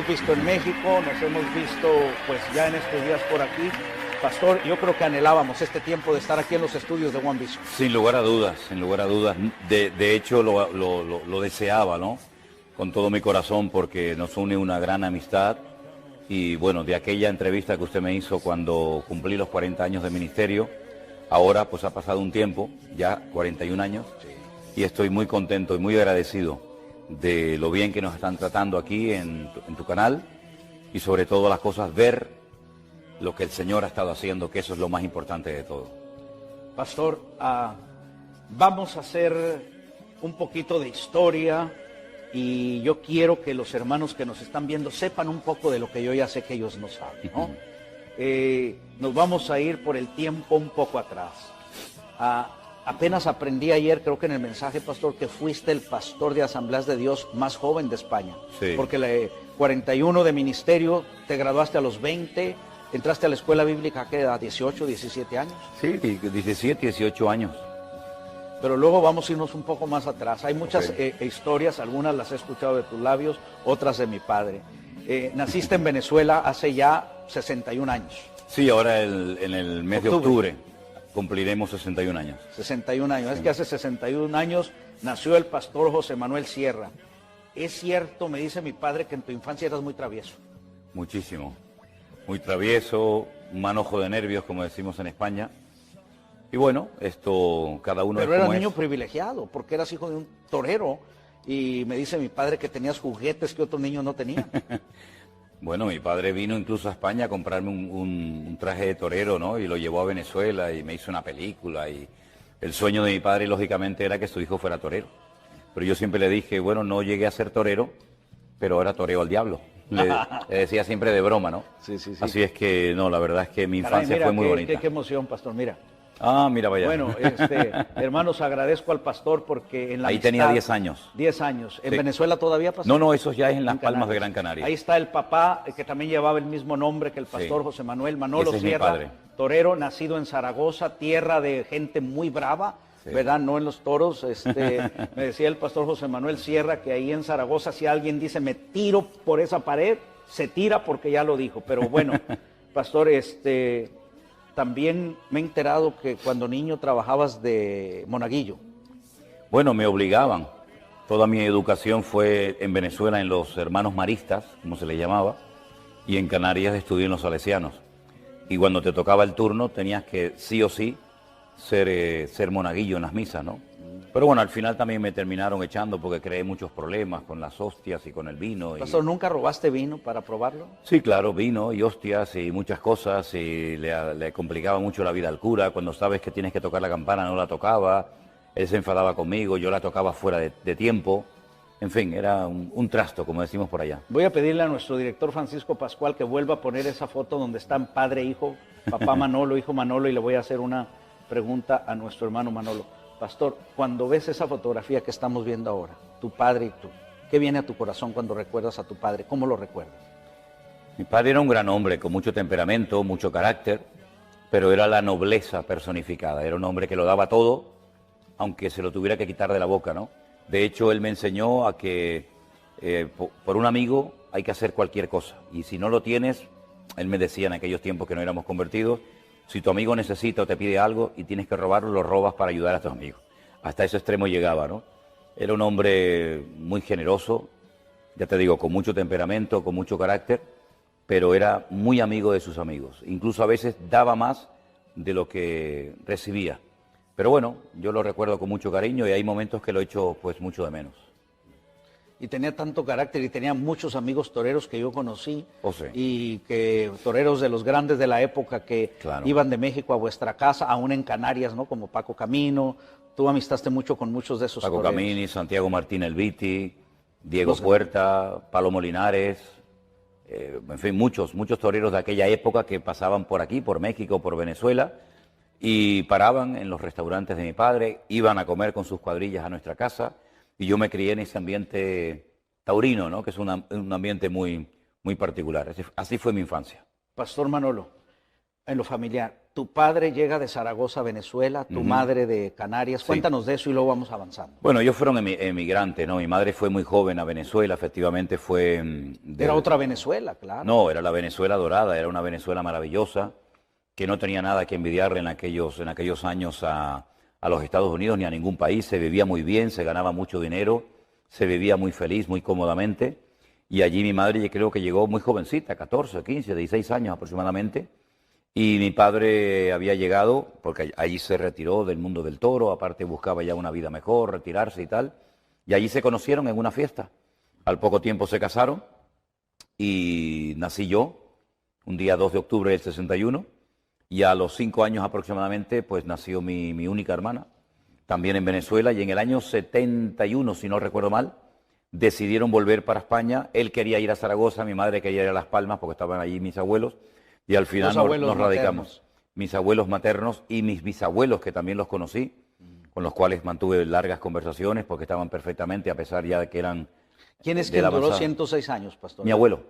visto en México, nos hemos visto pues ya en estos días por aquí. Pastor, yo creo que anhelábamos este tiempo de estar aquí en los estudios de One Vision. Sin lugar a dudas, sin lugar a dudas. De hecho, lo deseaba, ¿no? Con todo mi corazón, porque nos une una gran amistad. Y bueno, de aquella entrevista que usted me hizo cuando cumplí los 40 años de ministerio, ahora pues ha pasado un tiempo, ya 41 años, y estoy muy contento y muy agradecido de lo bien que nos están tratando aquí en tu canal, y sobre todo las cosas, ver lo que el Señor ha estado haciendo, que eso es lo más importante de todo. Pastor, vamos a hacer un poquito de historia y yo quiero que los hermanos que nos están viendo sepan un poco de lo que yo ya sé que ellos no saben, ¿no? Nos vamos a ir por el tiempo un poco atrás. Apenas aprendí ayer, creo que en el mensaje, pastor, que fuiste el pastor de Asambleas de Dios más joven de España. Sí. Porque 41 de ministerio, te graduaste a los 20, entraste a la escuela bíblica, ¿qué edad? ¿18, 17 años? Sí, 17, 18 años. Pero luego vamos a irnos un poco más atrás. Hay muchas historias, algunas las he escuchado de tus labios, otras de mi padre. Naciste en Venezuela hace ya 61 años. Sí, ahora en el mes de octubre cumpliremos 61 años. 61 años. Sí. Es que hace 61 años nació el pastor José Manuel Sierra. Es cierto, me dice mi padre, que en tu infancia eras muy travieso. Muchísimo. Muy travieso, un manojo de nervios, como decimos en España. Y bueno, esto cada uno es Pero eras como niño es. privilegiado, porque eras hijo de un torero. Y me dice mi padre que tenías juguetes que otros niños no tenían. Bueno, mi padre vino incluso a España a comprarme un traje de torero, ¿no? Y lo llevó a Venezuela y me hizo una película. Y el sueño de mi padre, lógicamente, era que su hijo fuera torero. Pero yo siempre le dije, bueno, no llegué a ser torero, pero ahora toreo al diablo. Le decía siempre de broma, ¿no? Sí, sí, sí. Así es que, no, la verdad es que mi Caray, infancia mira, fue muy bonita. Qué emoción, pastor, mira. Ah, mira, vaya. Bueno, hermanos, agradezco al pastor porque en la Ahí amistad, tenía 10 años. 10 años. ¿En Sí. Venezuela todavía, pastor? No, no, eso ya es en Las En Palmas de Canarias. Gran Canaria. Ahí está el papá, que también llevaba el mismo nombre que el pastor Sí. José Manuel, Manolo Ese es mi Sierra, padre. torero, nacido en Zaragoza, tierra de gente muy brava, Sí. ¿verdad? No en los toros. Me decía el pastor José Manuel Sierra que ahí en Zaragoza, si alguien dice me tiro por esa pared, se tira porque ya lo dijo. Pero bueno, pastor, también me he enterado que cuando niño trabajabas de monaguillo. Bueno, me obligaban. Toda mi educación fue en Venezuela en los hermanos maristas, como se les llamaba, y en Canarias estudié en los salesianos. Y cuando te tocaba el turno tenías que sí o sí ser monaguillo en las misas, ¿no? Pero bueno, al final también me terminaron echando porque creé muchos problemas con las hostias y con el vino. Pastor, ¿nunca robaste vino para probarlo? Sí, claro, vino y hostias y muchas cosas, y le complicaba mucho la vida al cura. Cuando sabes que tienes que tocar la campana no la tocaba, él se enfadaba conmigo, yo la tocaba fuera de tiempo. En fin, era un trasto, como decimos por allá. Voy a pedirle a nuestro director Francisco Pascual que vuelva a poner esa foto donde están padre e hijo, papá Manolo, hijo Manolo, y le voy a hacer una pregunta a nuestro hermano Manolo. Pastor, cuando ves esa fotografía que estamos viendo ahora, tu padre y tú, ¿qué viene a tu corazón cuando recuerdas a tu padre? ¿Cómo lo recuerdas? Mi padre era un gran hombre, con mucho temperamento, mucho carácter, pero era la nobleza personificada. Era un hombre que lo daba todo, aunque se lo tuviera que quitar de la boca, ¿no? De hecho, él me enseñó a que por un amigo hay que hacer cualquier cosa. Y si no lo tienes, él me decía en aquellos tiempos que no éramos convertidos, si tu amigo necesita o te pide algo y tienes que robarlo, lo robas para ayudar a tu amigo. Hasta ese extremo llegaba, ¿no? Era un hombre muy generoso, ya te digo, con mucho temperamento, con mucho carácter, pero era muy amigo de sus amigos. Incluso a veces daba más de lo que recibía. Pero bueno, yo lo recuerdo con mucho cariño y hay momentos que lo echo pues mucho de menos. Y tenía tanto carácter y tenía muchos amigos toreros que yo conocí. Oh, sí. Y que toreros de los grandes de la época que Claro. iban de México a vuestra casa, aún en Canarias, ¿no? Como Paco Camino. Tú amistaste mucho con muchos de esos Paco toreros. Camini, Santiago Martín El Viti, Diego Los- Puerta, Palomo Linares, en fin, muchos toreros de aquella época que pasaban por aquí, por México, por Venezuela, y paraban en los restaurantes de mi padre, iban a comer con sus cuadrillas a nuestra casa, y yo me crié en ese ambiente taurino, ¿no? Que es un ambiente muy, muy particular. Así fue mi infancia. Pastor Manolo, en lo familiar, tu padre llega de Zaragoza, Venezuela, tu madre de Canarias. Sí. Cuéntanos de eso y luego vamos avanzando. Bueno, ellos fueron emigrantes, ¿no? Mi madre fue muy joven a Venezuela, efectivamente fue... Era otra Venezuela, claro. No, era la Venezuela dorada, era una Venezuela maravillosa, que no tenía nada que envidiarle en aquellos años a los Estados Unidos ni a ningún país. Se vivía muy bien, se ganaba mucho dinero, se vivía muy feliz, muy cómodamente. Y allí mi madre, yo creo que llegó muy jovencita, 14, 15, 16 años aproximadamente. Y mi padre había llegado, porque allí se retiró del mundo del toro, aparte buscaba ya una vida mejor, retirarse y tal. Y allí se conocieron en una fiesta. Al poco tiempo se casaron y nací yo, un día 2 de octubre del 61. Y a los 5 años aproximadamente, pues nació mi única hermana, también en Venezuela. Y en el año 71, si no recuerdo mal, decidieron volver para España. Él quería ir a Zaragoza, mi madre quería ir a Las Palmas, porque estaban allí mis abuelos. Y al final nos radicamos. Mis abuelos maternos y mis bisabuelos, que también los conocí, con los cuales mantuve largas conversaciones, porque estaban perfectamente, a pesar ya de que eran... ¿Quién es quien duró 106 años, pastor? Mi abuelo.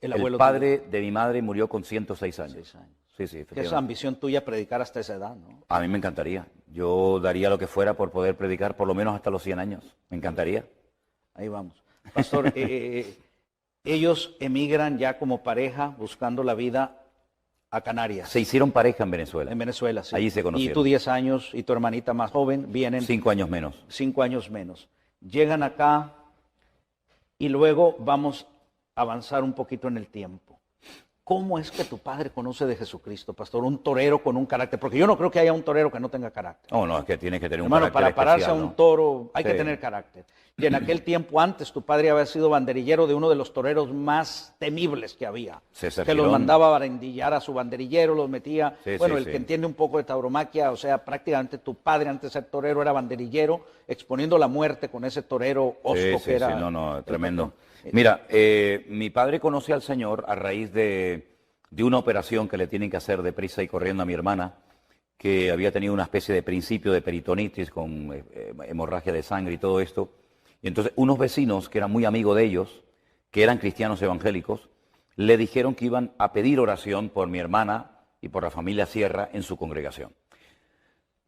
El abuelo padre de mi madre murió con 106 años. 6 años. Sí, sí, Que es ambición tuya predicar hasta esa edad, ¿no? A mí me encantaría. Yo daría lo que fuera por poder predicar por lo menos hasta los 100 años. Me encantaría. Ahí vamos. Pastor, ellos emigran ya como pareja buscando la vida a Canarias. Se hicieron pareja en Venezuela. En Venezuela, sí. Allí se conocieron. Y tú 10 años y tu hermanita más joven vienen... 5 años menos. 5 años menos. Llegan acá y luego vamos a avanzar un poquito en el tiempo. ¿Cómo es que tu padre conoce de Jesucristo, pastor? Un torero con un carácter. Porque yo no creo que haya un torero que no tenga carácter. Oh, no, es que tiene que tener un Hermano, carácter para pararse especial, a un ¿no? toro hay que Sí. tener carácter. Y en aquel tiempo, antes, tu padre había sido banderillero de uno de los toreros más temibles que había. César Que los Girón. mandaba a barandillar a su banderillero, los metía... Sí, bueno, sí, el sí. que entiende un poco de tauromaquia, o sea, prácticamente tu padre, antes de ser torero, era banderillero, exponiendo la muerte con ese torero osco Sí, que sí, era... sí, no, tremendo. patrón. Mira, mi padre conoce al Señor a raíz de una operación que le tienen que hacer deprisa y corriendo a mi hermana, que había tenido una especie de principio de peritonitis con hemorragia de sangre y todo esto. Y entonces unos vecinos que eran muy amigos de ellos, que eran cristianos evangélicos, le dijeron que iban a pedir oración por mi hermana y por la familia Sierra en su congregación.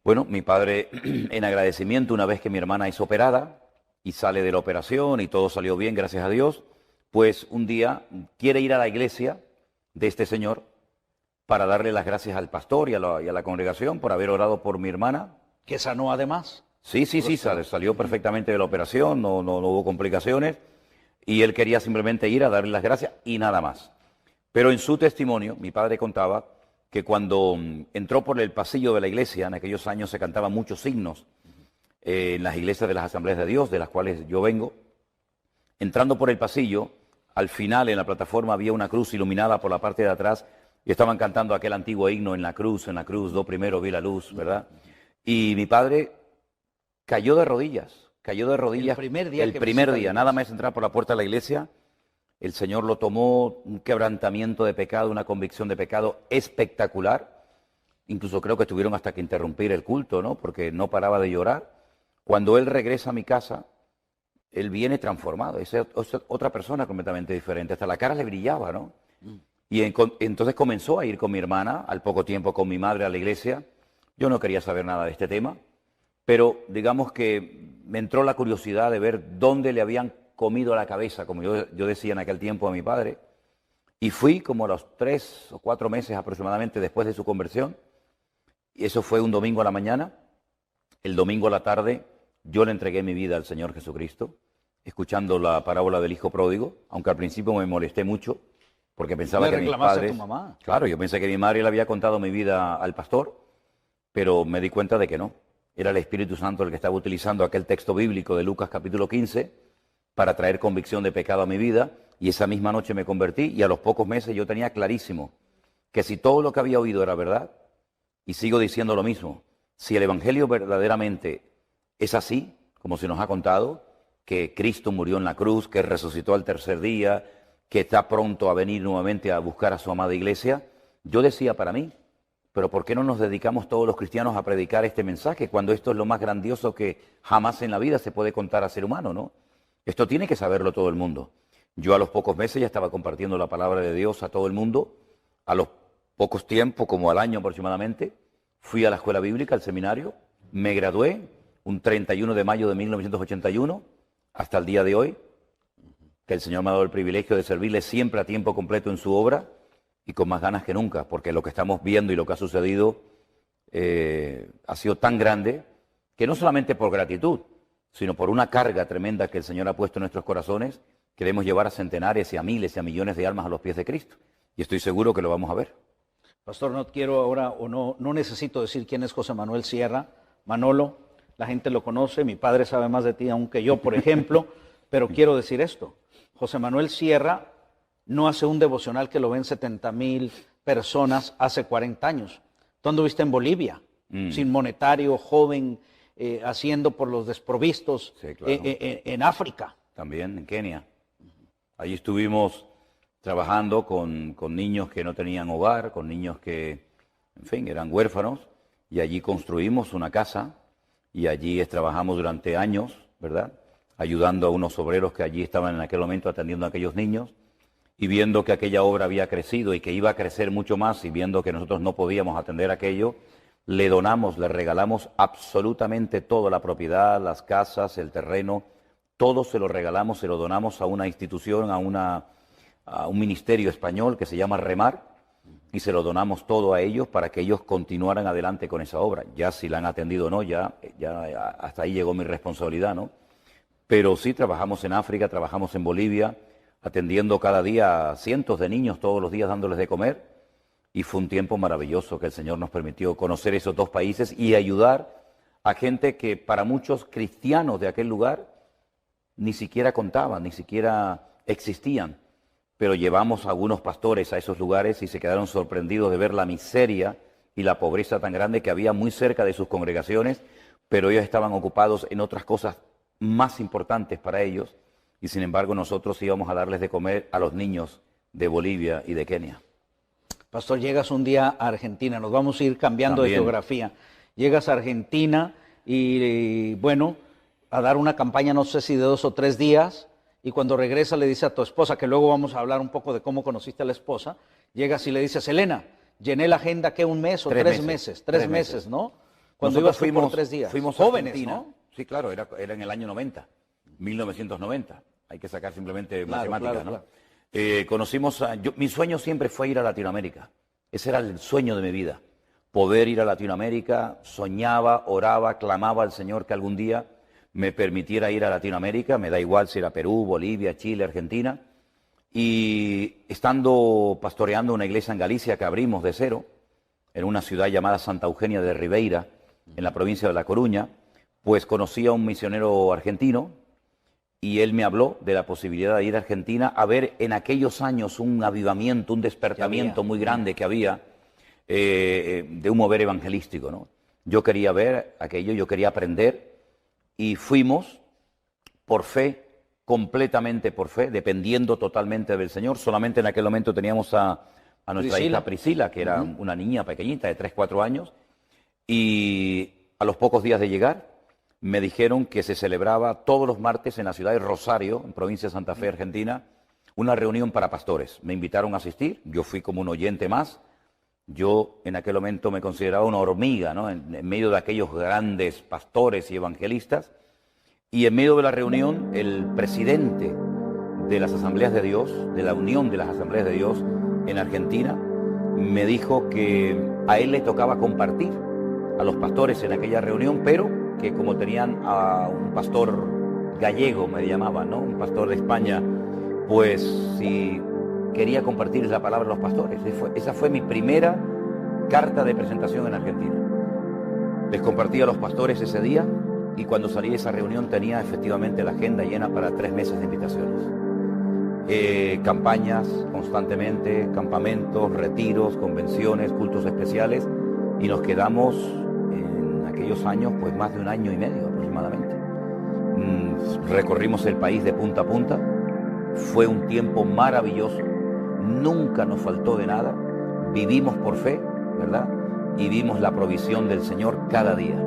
Bueno, mi padre, en agradecimiento, una vez que mi hermana es operada y sale de la operación y todo salió bien, gracias a Dios, pues un día quiere ir a la iglesia de este señor para darle las gracias al pastor y a la congregación por haber orado por mi hermana. Que sanó además. Sí, salió perfectamente de la operación, no hubo complicaciones y él quería simplemente ir a darle las gracias y nada más. Pero en su testimonio, mi padre contaba que cuando entró por el pasillo de la iglesia, en aquellos años se cantaban muchos himnos en las iglesias de las Asambleas de Dios, de las cuales yo vengo. Entrando por el pasillo, al final en la plataforma había una cruz iluminada por la parte de atrás y estaban cantando aquel antiguo himno, en la cruz, do primero vi la luz, ¿verdad? Y mi padre cayó de rodillas. El primer día, nada más entrar por la puerta de la iglesia, el Señor lo tomó, un quebrantamiento de pecado, una convicción de pecado espectacular. Incluso creo que tuvieron hasta que interrumpir el culto, ¿no? Porque no paraba de llorar. Cuando él regresa a mi casa, él viene transformado, es otra persona completamente diferente, hasta la cara le brillaba, ¿no? Y entonces comenzó a ir con mi hermana, al poco tiempo con mi madre a la iglesia. Yo no quería saber nada de este tema, pero digamos que me entró la curiosidad de ver dónde le habían comido la cabeza, como yo decía en aquel tiempo a mi padre, y fui como a los 3 o 4 meses aproximadamente después de su conversión, y eso fue un domingo a la mañana. El domingo a la tarde yo le entregué mi vida al Señor Jesucristo, escuchando la parábola del hijo pródigo, aunque al principio me molesté mucho, porque pensaba que mis padres... a tu mamá. Claro, yo pensé que mi madre le había contado mi vida al pastor, pero me di cuenta de que no. Era el Espíritu Santo el que estaba utilizando aquel texto bíblico de Lucas capítulo 15 para traer convicción de pecado a mi vida, y esa misma noche me convertí, y a los pocos meses yo tenía clarísimo que si todo lo que había oído era verdad, y sigo diciendo lo mismo, si el Evangelio verdaderamente es así, como se nos ha contado, que Cristo murió en la cruz, que resucitó al tercer día, que está pronto a venir nuevamente a buscar a su amada iglesia, yo decía para mí, pero ¿por qué no nos dedicamos todos los cristianos a predicar este mensaje cuando esto es lo más grandioso que jamás en la vida se puede contar a ser humano, ¿no? Esto tiene que saberlo todo el mundo. Yo a los pocos meses ya estaba compartiendo la palabra de Dios a todo el mundo. A los pocos tiempos, como al año aproximadamente, fui a la escuela bíblica, al seminario, me gradué un 31 de mayo de 1981 hasta el día de hoy, que el Señor me ha dado el privilegio de servirle siempre a tiempo completo en su obra y con más ganas que nunca, porque lo que estamos viendo y lo que ha sucedido ha sido tan grande que no solamente por gratitud, sino por una carga tremenda que el Señor ha puesto en nuestros corazones, queremos llevar a centenares y a miles y a millones de almas a los pies de Cristo. Y estoy seguro que lo vamos a ver. Pastor, no quiero ahora o no necesito decir quién es José Manuel Sierra. Manolo, la gente lo conoce, mi padre sabe más de ti aún que yo, por ejemplo, pero quiero decir esto. José Manuel Sierra no hace un devocional que lo ven 70,000 personas hace 40 años. Tú anduviste en Bolivia, sin monetario, joven, haciendo por los desprovistos, sí, claro. En África. También en Kenia. Allí estuvimos trabajando con niños que no tenían hogar, con niños que, en fin, eran huérfanos, y allí construimos una casa, y allí trabajamos durante años, ¿verdad?, ayudando a unos obreros que allí estaban en aquel momento atendiendo a aquellos niños, y viendo que aquella obra había crecido y que iba a crecer mucho más, y viendo que nosotros no podíamos atender aquello, le donamos, le regalamos absolutamente toda la propiedad, las casas, el terreno, todo se lo regalamos, se lo donamos a una institución, a un ministerio español que se llama Remar, y se lo donamos todo a ellos para que ellos continuaran adelante con esa obra. Ya si la han atendido o no, ya hasta ahí llegó mi responsabilidad, ¿no? Pero sí trabajamos en África, trabajamos en Bolivia, atendiendo cada día a cientos de niños, todos los días dándoles de comer, y fue un tiempo maravilloso que el Señor nos permitió conocer esos dos países y ayudar a gente que para muchos cristianos de aquel lugar ni siquiera contaban, ni siquiera existían. Pero llevamos a algunos pastores a esos lugares y se quedaron sorprendidos de ver la miseria y la pobreza tan grande que había muy cerca de sus congregaciones, pero ellos estaban ocupados en otras cosas más importantes para ellos, y sin embargo nosotros íbamos a darles de comer a los niños de Bolivia y de Kenia. Pastor, llegas un día a Argentina, nos vamos a ir cambiando También. de geografía. Llegas a Argentina y bueno, a dar una campaña, no sé si de 2 o 3 días, y cuando regresa le dice a tu esposa, que luego vamos a hablar un poco de cómo conociste a la esposa, llegas y le dices, Elena, llené la agenda, ¿qué? ¿1 mes o 3 meses? 3 meses, ¿no? Cuando ibas tú por 3 días. Fuimos jóvenes, Argentina, ¿no? Sí, claro, era en el año 90, 1990. Hay que sacar simplemente matemáticas, ¿no? Claro. Conocimos mi sueño siempre fue ir a Latinoamérica. Ese era el sueño de mi vida. Poder ir a Latinoamérica, soñaba, oraba, clamaba al Señor que algún día me permitiera ir a Latinoamérica, me da igual si era Perú, Bolivia, Chile, Argentina. Y estando pastoreando una iglesia en Galicia que abrimos de cero, en una ciudad llamada Santa Eugenia de Ribeira, en la provincia de La Coruña, pues conocí a un misionero argentino y él me habló de la posibilidad de ir a Argentina a ver en aquellos años un avivamiento, un despertamiento muy grande que había de un mover evangelístico, ¿no? Yo quería ver aquello, yo quería aprender y fuimos por fe, completamente por fe, dependiendo totalmente del Señor. Solamente en aquel momento teníamos a nuestra hija Priscila, que era una niña pequeñita de 3, 4 años, y a los pocos días de llegar me dijeron que se celebraba todos los martes en la ciudad de Rosario, en provincia de Santa Fe, Argentina, una reunión para pastores. Me invitaron a asistir, yo fui como un oyente más. Yo en aquel momento me consideraba una hormiga, ¿no? En medio de aquellos grandes pastores y evangelistas. Y en medio de la reunión, el presidente de las Asambleas de Dios, de la Unión de las Asambleas de Dios en Argentina, me dijo que a él le tocaba compartir a los pastores en aquella reunión, pero que como tenían a un pastor gallego, me llamaban, ¿no? Un pastor de España, pues si quería compartir la palabra a los pastores. Esa fue mi primera carta de presentación en Argentina. Les compartí a los pastores ese día y cuando salí de esa reunión tenía efectivamente la agenda llena para 3 meses de invitaciones. Campañas constantemente, campamentos, retiros, convenciones, cultos especiales, y nos quedamos en aquellos años pues más de 1 año y medio aproximadamente. Recorrimos el país de punta a punta, fue un tiempo maravilloso, nunca nos faltó de nada, vivimos por fe, ¿verdad? Y vimos la provisión del Señor cada día.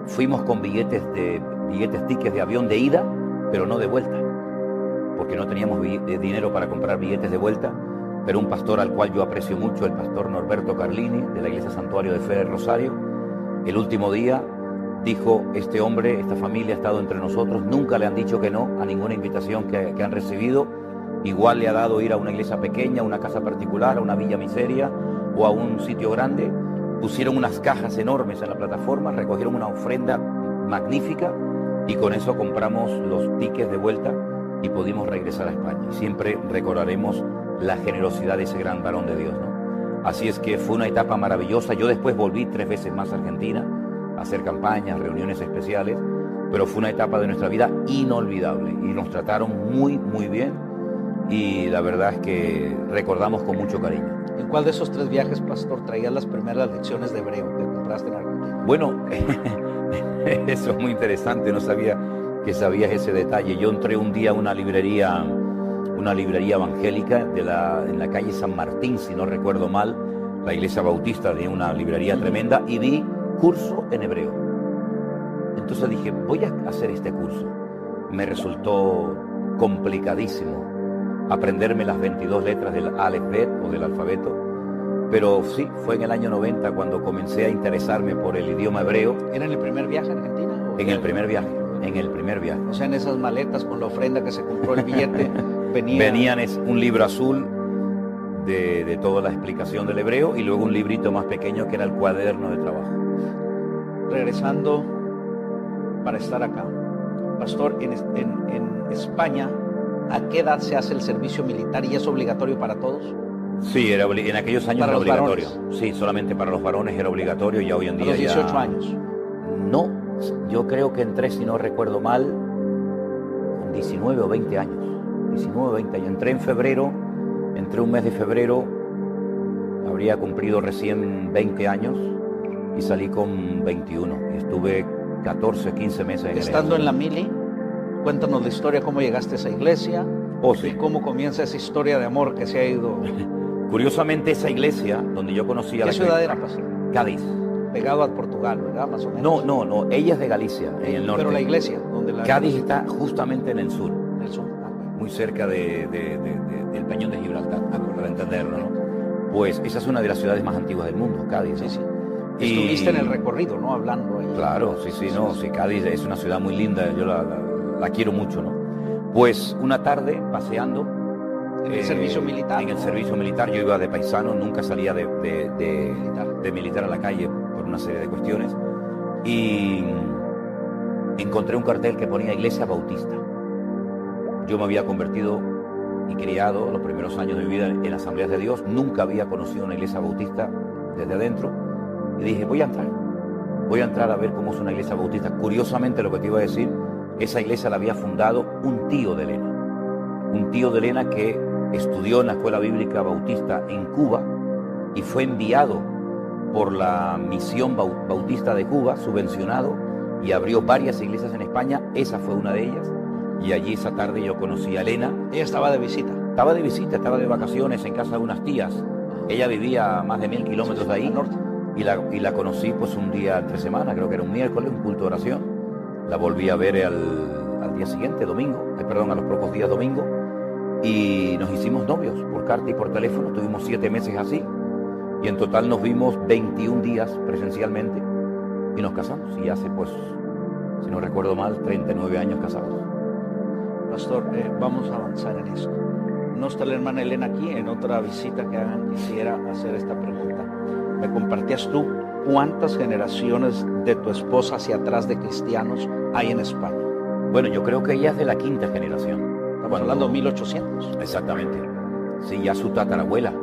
Fuimos con tickets de avión de ida, pero no de vuelta, porque no teníamos dinero para comprar billetes de vuelta, pero un pastor al cual yo aprecio mucho, el pastor Norberto Carlini, de la Iglesia Santuario de Fe del Rosario. El último día dijo, este hombre, esta familia ha estado entre nosotros, nunca le han dicho que no a ninguna invitación que han recibido. Igual le ha dado ir a una iglesia pequeña, a una casa particular, a una villa miseria o a un sitio grande. Pusieron unas cajas enormes en la plataforma, recogieron una ofrenda magnífica y con eso compramos los tickets de vuelta y pudimos regresar a España. Siempre recordaremos la generosidad de ese gran varón de Dios, ¿no? Así es que fue una etapa maravillosa. Yo después volví 3 veces más a Argentina a hacer campañas, reuniones especiales, pero fue una etapa de nuestra vida inolvidable y nos trataron muy, muy bien y la verdad es que recordamos con mucho cariño. ¿En cuál de esos 3 viajes, pastor, traías las primeras lecciones de hebreo que compraste en Argentina? Bueno, eso es muy interesante, no sabía que sabías ese detalle. Yo entré un día a una librería evangélica en la calle San Martín, si no recuerdo mal, la iglesia bautista de una librería tremenda, y vi curso en hebreo. Entonces dije, voy a hacer este curso. Me resultó complicadísimo aprenderme las 22 letras del alefbet o del alfabeto, pero sí, fue en el año 90 cuando comencé a interesarme por el idioma hebreo. ¿Era en el primer viaje a Argentina? En el primer viaje. O sea, en esas maletas con la ofrenda que se compró el billete, venían un libro azul de toda la explicación del hebreo y luego un librito más pequeño que era el cuaderno de trabajo. Regresando para estar acá, pastor, en España, ¿a qué edad se hace el servicio militar y es obligatorio para todos? Sí, en aquellos años era obligatorio. Sí, solamente para los varones era obligatorio, ya hoy en día. ¿A los 18 años? No, yo creo que entré, si no recuerdo mal, con 19 o 20 años. 19 o 20 años. Entré un mes de febrero, habría cumplido recién 20 años y salí con 21. Y estuve 14, 15 meses en Estando en la mili, cuéntanos la historia, cómo llegaste a esa iglesia sí. Y cómo comienza esa historia de amor que se ha ido. Curiosamente, esa iglesia donde yo conocí a ¿Qué ciudad era, pastor? Cádiz. Pegado a Portugal, ¿verdad? Más o menos. No, ella es de Galicia, en el norte. Pero la iglesia, ¿dónde la Cádiz está justamente en el sur. En el sur. Muy cerca del Peñón de Gibraltar, para entenderlo, ¿no? Pues esa es una de las ciudades más antiguas del mundo, Cádiz. Sí, sí. Estuviste en el recorrido, ¿no? Hablando ahí. Claro, sí, Cádiz es una ciudad muy linda, yo la quiero mucho, ¿no? Pues una tarde, paseando... ¿En el servicio militar? En el servicio militar, yo iba de paisano, nunca salía de militar a la calle por una serie de cuestiones, y encontré un cartel que ponía Iglesia Bautista. Yo me había convertido y criado los primeros años de mi vida en Asambleas de Dios, nunca había conocido una iglesia bautista desde adentro, y dije, voy a entrar a ver cómo es una iglesia bautista. Curiosamente, lo que te iba a decir, esa iglesia la había fundado un tío de Elena que estudió en la escuela bíblica bautista en Cuba y fue enviado por la misión bautista de Cuba, subvencionado, y abrió varias iglesias en España. Esa fue una de ellas, y allí esa tarde yo conocí a Elena. Ella estaba de visita. Estaba de vacaciones en casa de unas tías. Ella vivía a más de 1000 kilómetros de ahí, al norte. y la conocí pues un día entre semana, creo que era un miércoles, un culto de oración. La volví a ver al día siguiente, a los pocos días domingo, y nos hicimos novios por carta y por teléfono. Tuvimos 7 meses así, y en total nos vimos 21 días presencialmente y nos casamos, y hace pues, si no recuerdo mal, 39 años casados. Pastor, vamos a avanzar en esto. No está la hermana Elena aquí. En otra visita que hagan quisiera hacer esta pregunta. ¿Me compartías tú cuántas generaciones de tu esposa hacia atrás de cristianos hay en España? Bueno, yo creo que ella es de la 5ª generación. Estamos hablando de 1800. Exactamente. Sí, ya su tatarabuela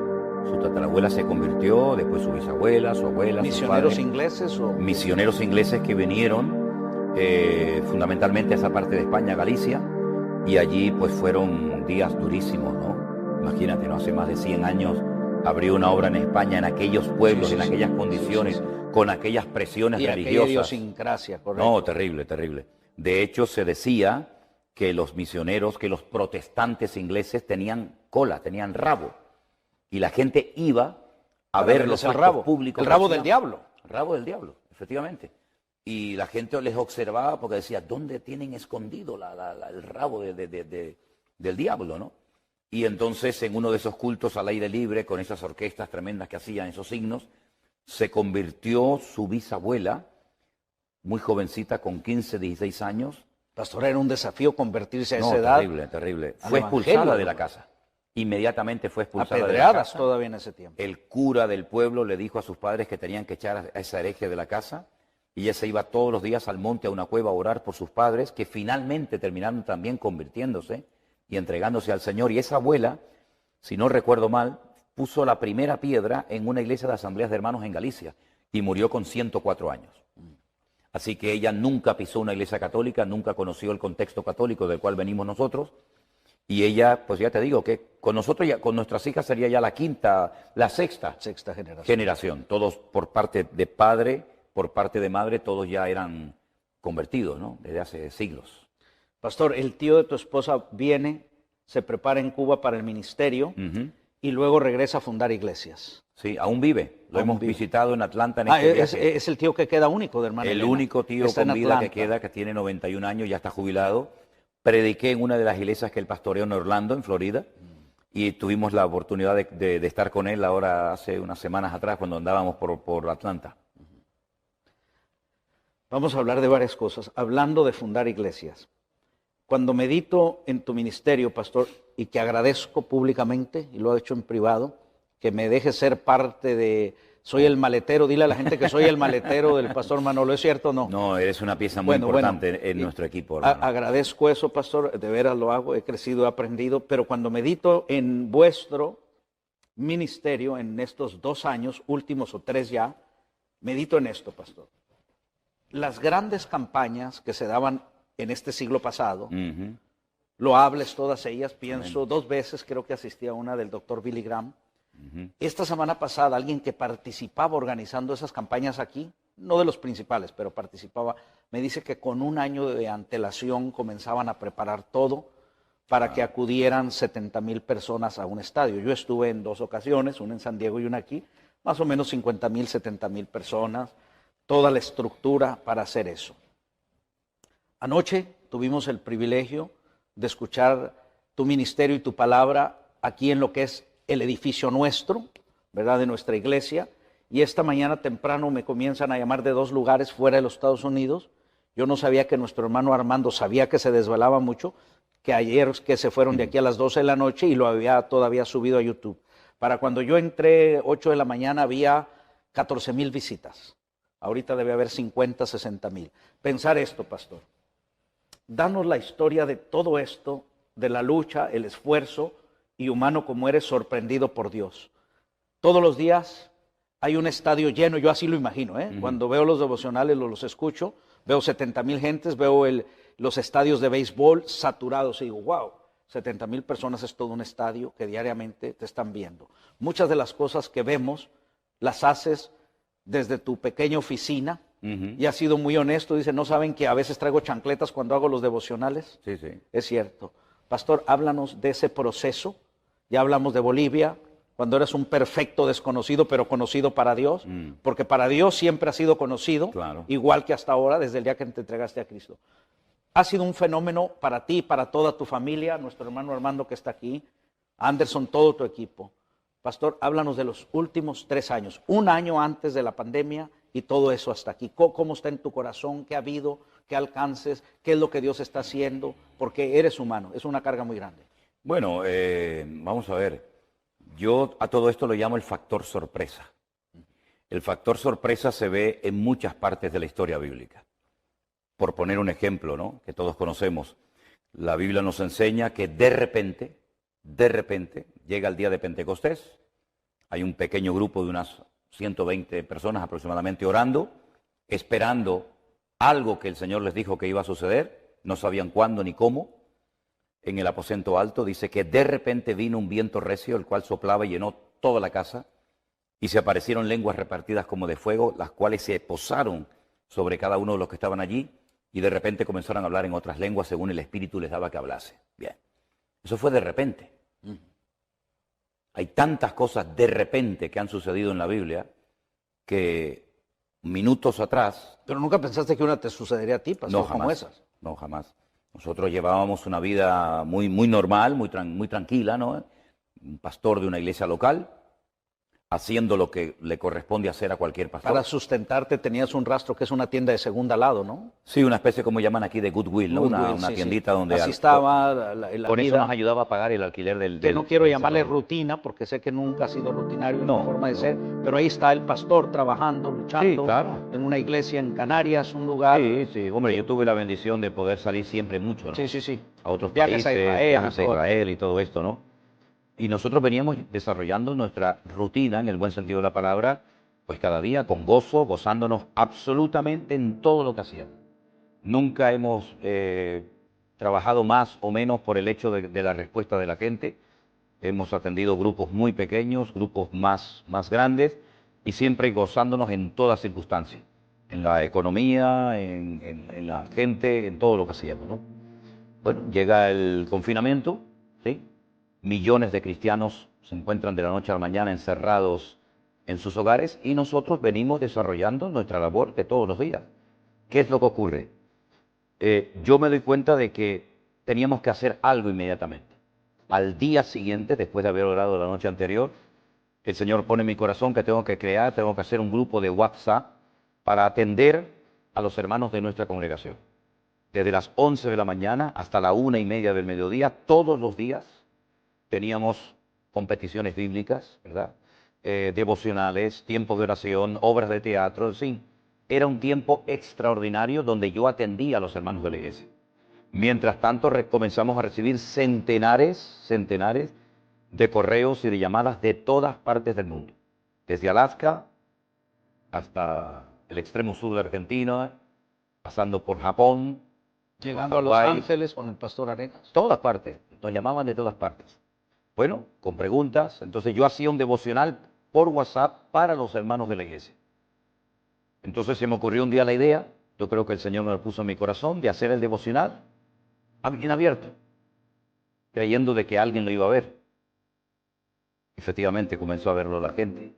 se convirtió, después su bisabuela, su abuela, ¿Misioneros su padre. ingleses o...? Misioneros ingleses que vinieron fundamentalmente a esa parte de España, Galicia, y allí pues fueron días durísimos, ¿no? Imagínate, ¿no? Hace más de 100 años abrió una obra en España, en aquellos pueblos, en aquellas condiciones, con aquellas presiones religiosas. Y aquella idiosincrasia, correcto. No, terrible, terrible. De hecho, se decía que los misioneros, que los protestantes ingleses tenían cola, tenían rabo, y la gente iba a ver los actos públicos. El rabo del diablo. El rabo del diablo, efectivamente. Y la gente les observaba porque decía, ¿dónde tienen escondido el rabo del diablo, no? Y entonces en uno de esos cultos al aire libre, con esas orquestas tremendas que hacían esos signos, se convirtió su bisabuela, muy jovencita, con 15, 16 años. Pastor, era un desafío convertirse a esa edad. Terrible, terrible. Fue expulsada de la casa. Inmediatamente fue expulsada de la casa. Todavía en ese tiempo. El cura del pueblo le dijo a sus padres que tenían que echar a esa hereje de la casa, y ella se iba todos los días al monte, a una cueva, a orar por sus padres, que finalmente terminaron también convirtiéndose y entregándose al Señor. Y esa abuela, si no recuerdo mal, puso la primera piedra en una iglesia de asambleas de hermanos en Galicia y murió con 104 años. Así que ella nunca pisó una iglesia católica, nunca conoció el contexto católico del cual venimos nosotros. Y ella, pues ya te digo, que con nosotros, con nuestras hijas sería ya la quinta, la sexta generación. Todos por parte de padre, por parte de madre, todos ya eran convertidos, ¿no? Desde hace siglos. Pastor, el tío de tu esposa viene, se prepara en Cuba para el ministerio y luego regresa a fundar iglesias. Sí, aún vive. Lo hemos visitado en Atlanta en este viaje. Es el tío que queda único de hermana El Elena. único tío con vida que queda, que tiene 91 años, ya está jubilado. Prediqué en una de las iglesias que él pastoreó en Orlando, en Florida, y tuvimos la oportunidad de estar con él ahora hace unas semanas atrás cuando andábamos por Atlanta. Vamos a hablar de varias cosas, hablando de fundar iglesias. Cuando medito en tu ministerio, pastor, y que agradezco públicamente, y lo he hecho en privado, que me dejes ser parte de... Soy el maletero, dile a la gente que soy el maletero del pastor Manolo, ¿es cierto o no? No, eres una pieza muy importante en nuestro equipo, hermano. Agradezco eso, pastor, de veras lo hago, he crecido, he aprendido, pero cuando medito en vuestro ministerio, en estos 2 años, últimos o 3 ya, medito en esto, pastor. Las grandes campañas que se daban en este siglo pasado, loables todas ellas, pienso 2 veces, creo que asistí a una del doctor Billy Graham. Esta semana pasada, alguien que participaba organizando esas campañas aquí, no de los principales, pero participaba, me dice que con 1 año de antelación comenzaban a preparar todo para que acudieran 70,000 personas a un estadio. Yo estuve en 2 ocasiones, una en San Diego y una aquí, más o menos 50,000, 70,000 personas, toda la estructura para hacer eso. Anoche tuvimos el privilegio de escuchar tu ministerio y tu palabra aquí en lo que es el edificio nuestro, ¿verdad?, de nuestra iglesia, y esta mañana temprano me comienzan a llamar de 2 lugares fuera de los Estados Unidos. Yo no sabía que nuestro hermano Armando sabía que se desvelaba mucho, que ayer que se fueron de aquí a las 12 de la noche y lo había todavía subido a YouTube. Para cuando yo entré 8 de la mañana había 14,000 visitas. Ahorita debe haber 50, 60,000. Pensar esto, pastor. Danos la historia de todo esto, de la lucha, el esfuerzo, y humano como eres, sorprendido por Dios. Todos los días hay un estadio lleno, yo así lo imagino, Cuando veo los devocionales, los escucho, veo 70,000 gentes, veo los estadios de béisbol saturados y digo, wow, 70,000 personas es todo un estadio que diariamente te están viendo. Muchas de las cosas que vemos las haces desde tu pequeña oficina y has sido muy honesto. Dice, ¿no saben que a veces traigo chancletas cuando hago los devocionales? Sí, sí. Es cierto. Pastor, háblanos de ese proceso. Ya hablamos de Bolivia, cuando eres un perfecto desconocido, pero conocido para Dios, porque para Dios siempre has sido conocido, igual que hasta ahora, desde el día que te entregaste a Cristo. Ha sido un fenómeno para ti, para toda tu familia, nuestro hermano Armando que está aquí, Anderson, todo tu equipo. Pastor, háblanos de los últimos 3 años, 1 año antes de la pandemia y todo eso hasta aquí. ¿Cómo está en tu corazón? ¿Qué ha habido? ¿Qué alcances? ¿Qué es lo que Dios está haciendo? Porque eres humano, es una carga muy grande. Bueno, vamos a ver. Yo a todo esto lo llamo el factor sorpresa. El factor sorpresa se ve en muchas partes de la historia bíblica. Por poner un ejemplo, ¿no?, que todos conocemos, la Biblia nos enseña que de repente, llega el día de Pentecostés, hay un pequeño grupo de unas 120 personas aproximadamente orando, esperando algo que el Señor les dijo que iba a suceder, no sabían cuándo ni cómo. En el aposento alto dice que de repente vino un viento recio, el cual soplaba y llenó toda la casa, y se aparecieron lenguas repartidas como de fuego, las cuales se posaron sobre cada uno de los que estaban allí, y de repente comenzaron a hablar en otras lenguas según el Espíritu les daba que hablase. Bien, eso fue de repente. Hay tantas cosas de repente que han sucedido en la Biblia que minutos atrás... Pero nunca pensaste que una te sucedería a ti, pastor, no, jamás, como esas. No, jamás. Nosotros llevábamos una vida muy normal, muy tranquila, ¿no? Un pastor de una iglesia local, haciendo lo que le corresponde hacer a cualquier pastor. Para sustentarte tenías un rastro que es una tienda de segunda lado, ¿no? Sí, una especie como llaman aquí de Goodwill, ¿no? Una Sí, tiendita sí. donde... Así estaba la con eso vida. nos ayudaba a pagar el alquiler Que no quiero del llamarle salón. rutina, porque sé que nunca ha sido rutinario en No, tu forma de no. ser, pero ahí está el pastor trabajando, luchando, Sí, claro. en una iglesia en Canarias, un lugar... Sí, hombre, yo tuve la bendición de poder salir siempre mucho, ¿no? Sí. A otros Viajes a países, Israel, viajes a Israel y todo esto, ¿no? Y nosotros veníamos desarrollando nuestra rutina, en el buen sentido de la palabra, pues cada día con gozo, gozándonos absolutamente en todo lo que hacíamos. Nunca hemos trabajado más o menos por el hecho de la respuesta de la gente. Hemos atendido grupos muy pequeños, grupos más grandes, y siempre gozándonos en todas circunstancias. En la economía, en la gente, en todo lo que hacíamos, ¿no? Bueno, llega el confinamiento, ¿sí? Millones de cristianos se encuentran de la noche a la mañana encerrados en sus hogares y nosotros venimos desarrollando nuestra labor de todos los días. ¿Qué es lo que ocurre? Yo me doy cuenta de que teníamos que hacer algo inmediatamente. Al día siguiente, después de haber orado la noche anterior, el Señor pone en mi corazón que tengo que hacer un grupo de WhatsApp para atender a los hermanos de nuestra congregación. Desde las 11 de la mañana hasta la 1:30 del mediodía, todos los días, teníamos competiciones bíblicas, ¿verdad? Devocionales, tiempos de oración, obras de teatro, en fin. Era un tiempo extraordinario donde yo atendía a los hermanos de la iglesia. Mientras tanto, comenzamos a recibir centenares de correos y de llamadas de todas partes del mundo. Desde Alaska hasta el extremo sur de Argentina, pasando por Japón, llegando a Los Hawái, Ángeles con el pastor Arenas. todas partes, nos llamaban de todas partes. Bueno, con preguntas, entonces yo hacía un devocional por WhatsApp para los hermanos de la iglesia. Entonces se me ocurrió un día la idea, yo creo que el Señor me lo puso en mi corazón, de hacer el devocional en abierto, creyendo de que alguien lo iba a ver. Efectivamente comenzó a verlo la gente.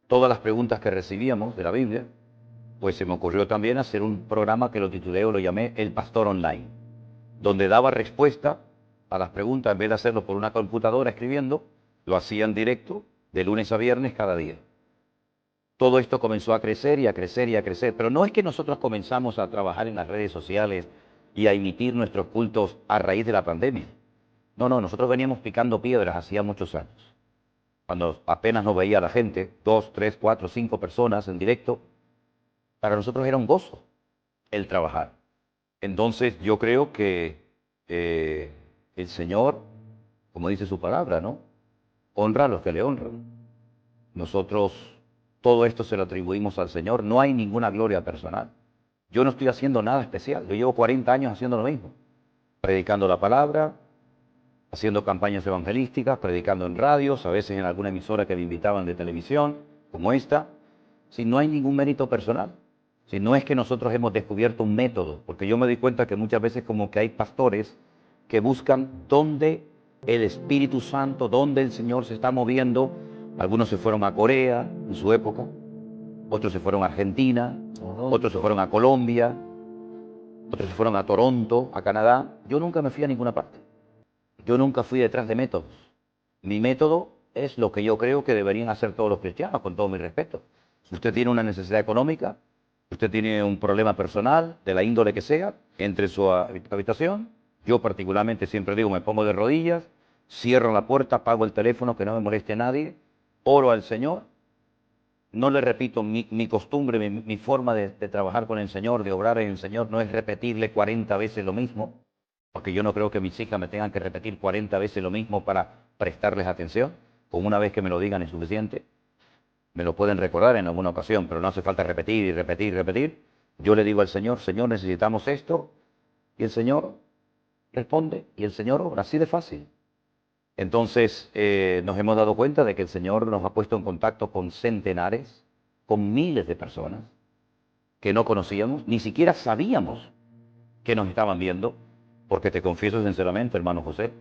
Todas las preguntas que recibíamos de la Biblia, pues se me ocurrió también hacer un programa que lo titulé o lo llamé El Pastor Online, donde daba respuesta a las preguntas, en vez de hacerlo por una computadora escribiendo, lo hacía en directo, de lunes a viernes cada día. Todo esto comenzó a crecer y a crecer y a crecer, pero no es que nosotros comenzamos a trabajar en las redes sociales y a emitir nuestros cultos a raíz de la pandemia. No, nosotros veníamos picando piedras hacía muchos años. Cuando apenas nos veía la gente, 2, 3, 4, 5 personas en directo, para nosotros era un gozo el trabajar. Entonces yo creo que el Señor, como dice su palabra, ¿no? Honra a los que le honran. Nosotros todo esto se lo atribuimos al Señor, no hay ninguna gloria personal. Yo no estoy haciendo nada especial, yo llevo 40 años haciendo lo mismo, predicando la palabra, haciendo campañas evangelísticas, predicando en radios, a veces en alguna emisora que me invitaban de televisión, como esta, si no hay ningún mérito personal. Si no es que nosotros hemos descubierto un método, porque yo me doy cuenta que muchas veces como que hay pastores que buscan dónde el Espíritu Santo, dónde el Señor se está moviendo. Algunos se fueron a Corea en su época, otros se fueron a Argentina, otros se fueron a Colombia, otros se fueron a Toronto, a Canadá. Yo nunca me fui a ninguna parte. Yo nunca fui detrás de métodos. Mi método es lo que yo creo que deberían hacer todos los cristianos, con todo mi respeto. Si usted tiene una necesidad económica, usted tiene un problema personal, de la índole que sea, entre en su habitación. Yo particularmente siempre digo, me pongo de rodillas, cierro la puerta, apago el teléfono, que no me moleste nadie, oro al Señor. No le repito, mi costumbre, mi forma de trabajar con el Señor, de obrar en el Señor, no es repetirle 40 veces lo mismo, porque yo no creo que mis hijas me tengan que repetir 40 veces lo mismo para prestarles atención. Con una vez que me lo digan es suficiente. Me lo pueden recordar en alguna ocasión, pero no hace falta repetir y repetir y repetir. Yo le digo al Señor, Señor, necesitamos esto, y el Señor responde, y el Señor obra, así de fácil. Entonces nos hemos dado cuenta de que el Señor nos ha puesto en contacto con centenares, con miles de personas que no conocíamos, ni siquiera sabíamos que nos estaban viendo, porque te confieso sinceramente, hermano José,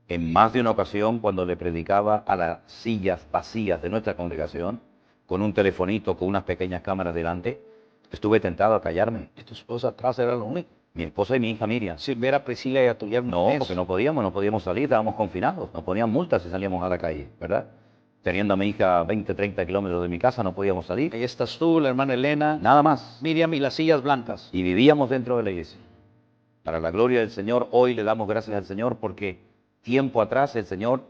en más de una ocasión cuando le predicaba a las sillas vacías de nuestra congregación, con un telefonito, con unas pequeñas cámaras delante, estuve tentado a callarme. Y tu esposa atrás era lo único. Mi esposa y mi hija Miriam. Sin ver a Priscila y a tu yerno. No, porque no podíamos salir, estábamos confinados. Nos ponían multas si salíamos a la calle, ¿verdad? Teniendo a mi hija a 20, 30 kilómetros de mi casa, no podíamos salir. Ahí estás tú, la hermana Elena, Nada más. Miriam y las sillas blancas. Y vivíamos dentro de la iglesia. Para la gloria del Señor, hoy le damos gracias al Señor porque tiempo atrás el Señor,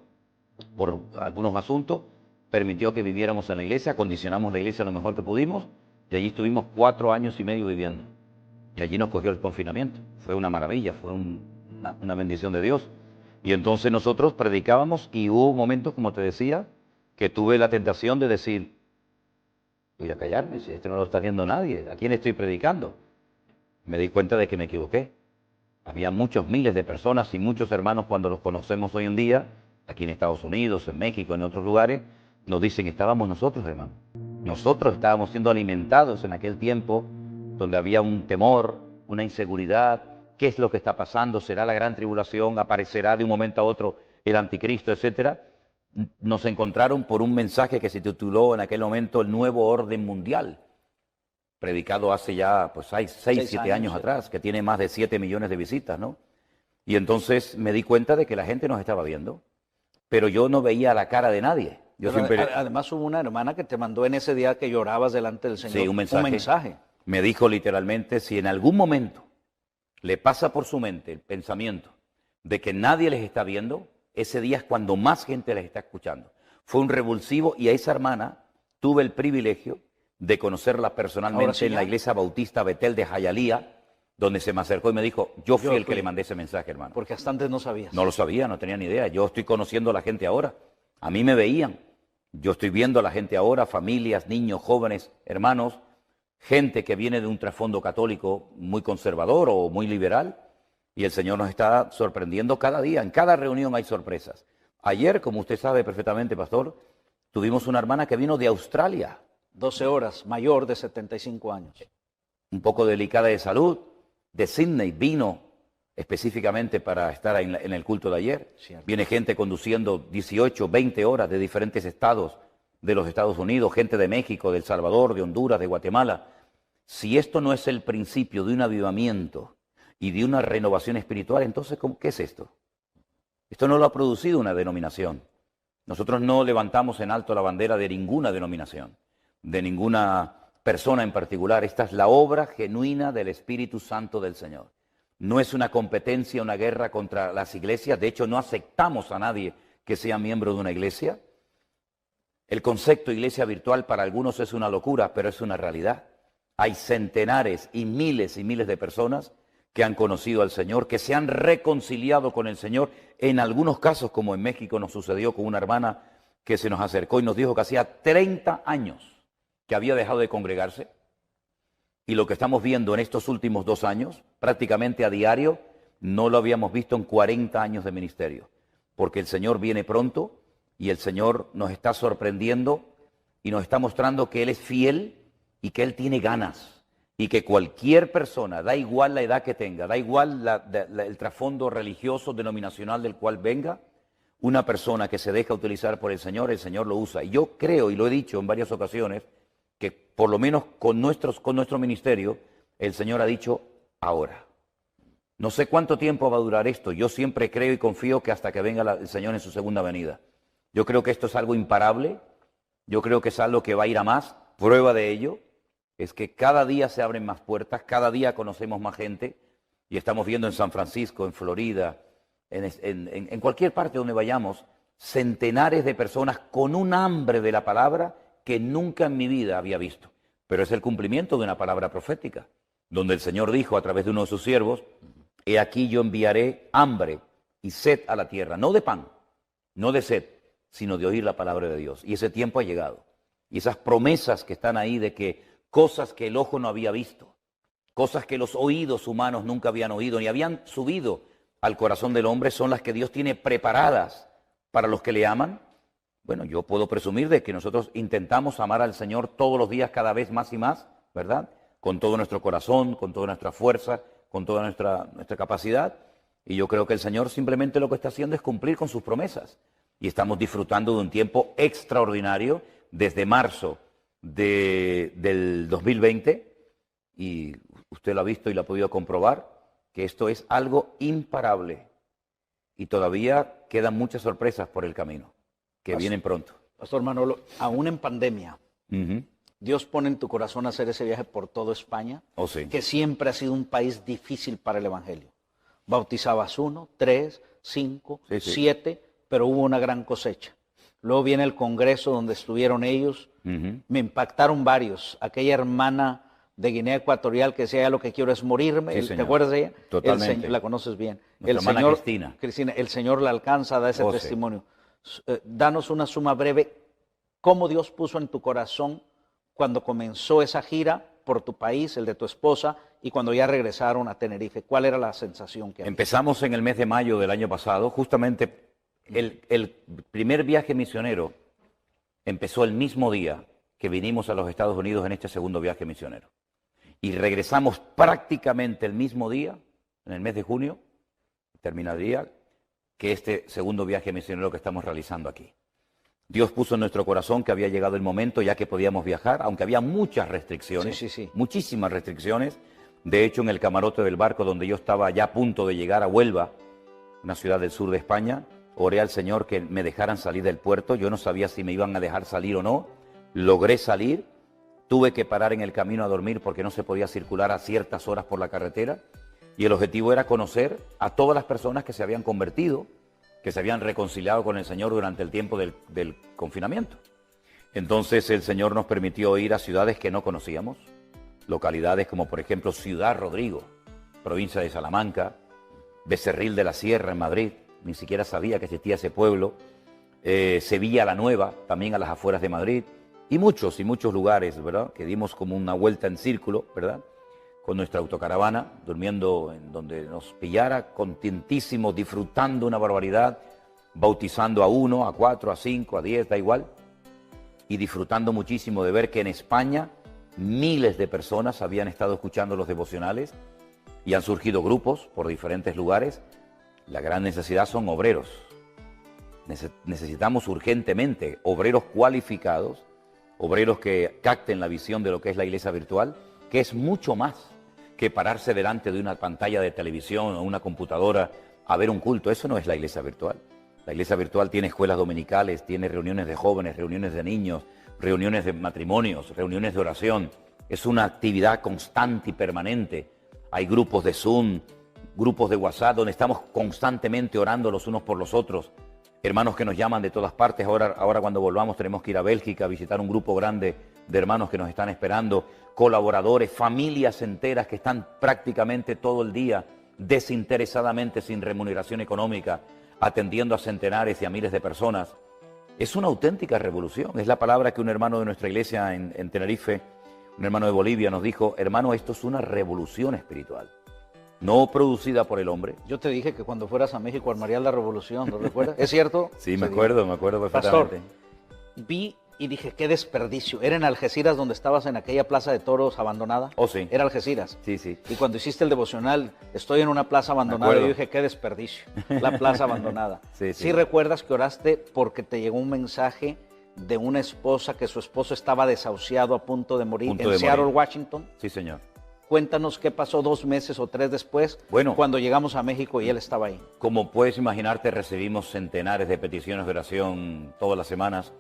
por algunos asuntos, permitió que viviéramos en la iglesia, acondicionamos la iglesia lo mejor que pudimos y allí estuvimos 4 años y medio viviendo. Y allí nos cogió el confinamiento. Fue una maravilla, fue una bendición de Dios. Y entonces nosotros predicábamos y hubo momentos, como te decía, que tuve la tentación de decir, voy a callarme, si esto no lo está viendo nadie, ¿a quién estoy predicando? Me di cuenta de que me equivoqué. Había muchos miles de personas y muchos hermanos cuando los conocemos hoy en día, aquí en Estados Unidos, en México, en otros lugares, nos dicen, estábamos nosotros, hermano. Nosotros estábamos siendo alimentados en aquel tiempo donde había un temor, una inseguridad. ¿Qué es lo que está pasando? ¿Será la gran tribulación? ¿Aparecerá de un momento a otro el anticristo, etcétera? Nos encontraron por un mensaje que se tituló en aquel momento El Nuevo Orden Mundial, predicado hace ya pues 6, 7 años atrás, que tiene más de 7 millones de visitas, ¿no? Y entonces me di cuenta de que la gente nos estaba viendo, pero yo no veía la cara de nadie. Yo siempre... Además hubo una hermana que te mandó en ese día que llorabas delante del Señor sí, un mensaje. Me dijo literalmente, si en algún momento le pasa por su mente el pensamiento de que nadie les está viendo, ese día es cuando más gente les está escuchando. Fue un revulsivo y a esa hermana tuve el privilegio de conocerla personalmente sí, en la iglesia bautista Betel de Hialeah, donde se me acercó y me dijo, yo fui el que le mandé ese mensaje, hermano. Porque hasta antes no sabías. No lo sabía, no tenía ni idea. Yo estoy conociendo a la gente ahora. A mí me veían. Yo estoy viendo a la gente ahora, familias, niños, jóvenes, hermanos, gente que viene de un trasfondo católico muy conservador o muy liberal. Y el Señor nos está sorprendiendo cada día. En cada reunión hay sorpresas. Ayer, como usted sabe perfectamente, pastor, tuvimos una hermana que vino de Australia. 12 horas, mayor de 75 años. Un poco delicada de salud, de Sydney, vino específicamente para estar en el culto de ayer. Cierto. Viene gente conduciendo 18, 20 horas de diferentes estados de los Estados Unidos, gente de México, de El Salvador, de Honduras, de Guatemala. Si esto no es el principio de un avivamiento y de una renovación espiritual, entonces, ¿qué es esto? Esto no lo ha producido una denominación. Nosotros no levantamos en alto la bandera de ninguna denominación, de ninguna persona en particular. Esta es la obra genuina del Espíritu Santo del Señor. No es una competencia, una guerra contra las iglesias. De hecho, no aceptamos a nadie que sea miembro de una iglesia. El concepto iglesia virtual para algunos es una locura, pero es una realidad. Hay centenares y miles de personas que han conocido al Señor, que se han reconciliado con el Señor. En algunos casos, como en México nos sucedió con una hermana que se nos acercó y nos dijo que hacía 30 años que había dejado de congregarse. Y lo que estamos viendo en estos últimos 2 años, prácticamente a diario, no lo habíamos visto en 40 años de ministerio. Porque el Señor viene pronto y el Señor nos está sorprendiendo y nos está mostrando que Él es fiel y que Él tiene ganas. Y que cualquier persona, da igual la edad que tenga, da igual el trasfondo religioso, denominacional del cual venga, una persona que se deja utilizar por el Señor lo usa. Y yo creo, y lo he dicho en varias ocasiones, que por lo menos con nuestro ministerio, el Señor ha dicho ahora. No sé cuánto tiempo va a durar esto. Yo siempre creo y confío que hasta que venga el Señor en su segunda venida. Yo creo que esto es algo imparable. Yo creo que es algo que va a ir a más. Prueba de ello es que cada día se abren más puertas, cada día conocemos más gente. Y estamos viendo en San Francisco, en Florida, en cualquier parte donde vayamos, centenares de personas con un hambre de la palabra que nunca en mi vida había visto. Pero es el cumplimiento de una palabra profética, donde el Señor dijo a través de uno de sus siervos, he aquí yo enviaré hambre y sed a la tierra, no de pan, no de sed, sino de oír la palabra de Dios. Y ese tiempo ha llegado. Y esas promesas que están ahí de que cosas que el ojo no había visto, cosas que los oídos humanos nunca habían oído, ni habían subido al corazón del hombre, son las que Dios tiene preparadas para los que le aman. Bueno, yo puedo presumir de que nosotros intentamos amar al Señor todos los días cada vez más y más, ¿verdad? Con todo nuestro corazón, con toda nuestra fuerza, con toda nuestra capacidad. Y yo creo que el Señor simplemente lo que está haciendo es cumplir con sus promesas. Y estamos disfrutando de un tiempo extraordinario desde marzo del 2020. Y usted lo ha visto y lo ha podido comprobar. que esto es algo imparable y todavía quedan muchas sorpresas por el camino, que vienen pronto. Pastor Manolo, aún en pandemia, Dios pone en tu corazón hacer ese viaje por toda España, Sí. que siempre ha sido un país difícil para el Evangelio. Bautizabas 1, 3, 5, 7, pero hubo una gran cosecha. Luego viene el congreso donde estuvieron ellos. Me impactaron varios. Aquella hermana de Guinea Ecuatorial que decía, lo que quiero es morirme. Sí, ¿Te acuerdas de ella? Totalmente. La conoces bien. Nuestra hermana Cristina. Cristina, el Señor la alcanza, da ese testimonio. Danos una suma breve. ¿Cómo Dios puso en tu corazón cuando comenzó esa gira por tu país, el de tu esposa, y cuando ya regresaron a Tenerife? ¿Cuál era la sensación que había? Empezamos en el mes de mayo del año pasado. Justamente el primer viaje misionero empezó el mismo día que vinimos a los Estados Unidos en este segundo viaje misionero. Y regresamos prácticamente el mismo día, en el mes de junio, terminaría, que este segundo viaje misionero que estamos realizando aquí. Dios puso en nuestro corazón que había llegado el momento ya que podíamos viajar, aunque había muchas restricciones, muchísimas restricciones. De hecho, en el camarote del barco donde yo estaba ya a punto de llegar a Huelva, una ciudad del sur de España, oré al Señor que me dejaran salir del puerto. Yo no sabía si me iban a dejar salir o no. Logré salir. Tuve que parar en el camino a dormir porque no se podía circular a ciertas horas por la carretera. Y el objetivo era conocer a todas las personas que se habían convertido, que se habían reconciliado con el Señor durante el tiempo del confinamiento. Entonces el Señor nos permitió ir a ciudades que no conocíamos, localidades como por ejemplo Ciudad Rodrigo, provincia de Salamanca, Becerril de la Sierra en Madrid, ni siquiera sabía que existía ese pueblo, Sevilla la Nueva, también a las afueras de Madrid, y muchos lugares, ¿verdad?, que dimos como una vuelta en círculo, ¿verdad?, con nuestra autocaravana, durmiendo en donde nos pillara, contentísimos, disfrutando una barbaridad, bautizando a 1, a 4, a 5, a 10, da igual, y disfrutando muchísimo de ver que en España miles de personas habían estado escuchando los devocionales y han surgido grupos por diferentes lugares. La gran necesidad son obreros. Necesitamos urgentemente obreros cualificados, obreros que capten la visión de lo que es la iglesia virtual, que es mucho más que pararse delante de una pantalla de televisión o una computadora a ver un culto. Eso no es la iglesia virtual. La iglesia virtual tiene escuelas dominicales, tiene reuniones de jóvenes, reuniones de niños, reuniones de matrimonios, reuniones de oración. Es una actividad constante y permanente. Hay grupos de Zoom, grupos de WhatsApp, donde estamos constantemente orando los unos por los otros. Hermanos que nos llaman de todas partes. Ahora cuando volvamos tenemos que ir a Bélgica a visitar un grupo grande de hermanos que nos están esperando, colaboradores, familias enteras que están prácticamente todo el día desinteresadamente, sin remuneración económica, atendiendo a centenares y a miles de personas. Es una auténtica revolución. Es la palabra que un hermano de nuestra iglesia en Tenerife, un hermano de Bolivia, nos dijo: hermano, esto es una revolución espiritual, no producida por el hombre. Yo te dije que cuando fueras a México armarías la revolución, ¿no recuerdas? ¿Es cierto? Sí, me acuerdo perfectamente. Pastor, vi y dije, qué desperdicio. ¿Era en Algeciras donde estabas en aquella plaza de toros abandonada? Oh, sí. Era Algeciras. Sí, sí. Y cuando hiciste el devocional, estoy en una plaza abandonada, y yo dije, qué desperdicio. La plaza abandonada. Sí, recuerdas que oraste porque te llegó un mensaje de una esposa que su esposo estaba desahuciado a punto de morir en Seattle, Washington. Sí, señor. Cuéntanos qué pasó 2 meses o 3 después, cuando llegamos a México y él estaba ahí. Como puedes imaginarte, recibimos centenares de peticiones de oración todas las semanas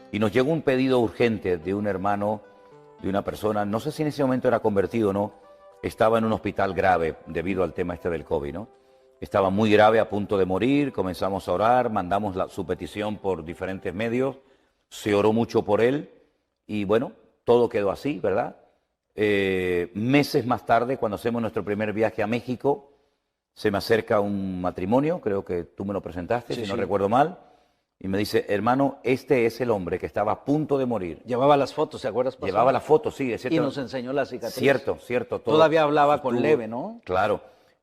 y nos llegó un pedido urgente de un hermano, de una persona, no sé si en ese momento era convertido o no, estaba en un hospital grave debido al tema este del COVID, ¿no? Estaba muy grave, a punto de morir, comenzamos a orar, mandamos su petición por diferentes medios, se oró mucho por él y bueno, todo quedó así, ¿verdad? Meses más tarde, cuando hacemos nuestro primer viaje a México, se me acerca un matrimonio, creo que tú me lo presentaste, si no recuerdo mal, y me dice: hermano, este es el hombre que estaba a punto de morir. Llevaba las fotos, ¿se acuerdas? Pastor? Llevaba las fotos, sí, es cierto. Y nos enseñó la cicatriz. Cierto. Todavía hablaba con leve, ¿no? Claro.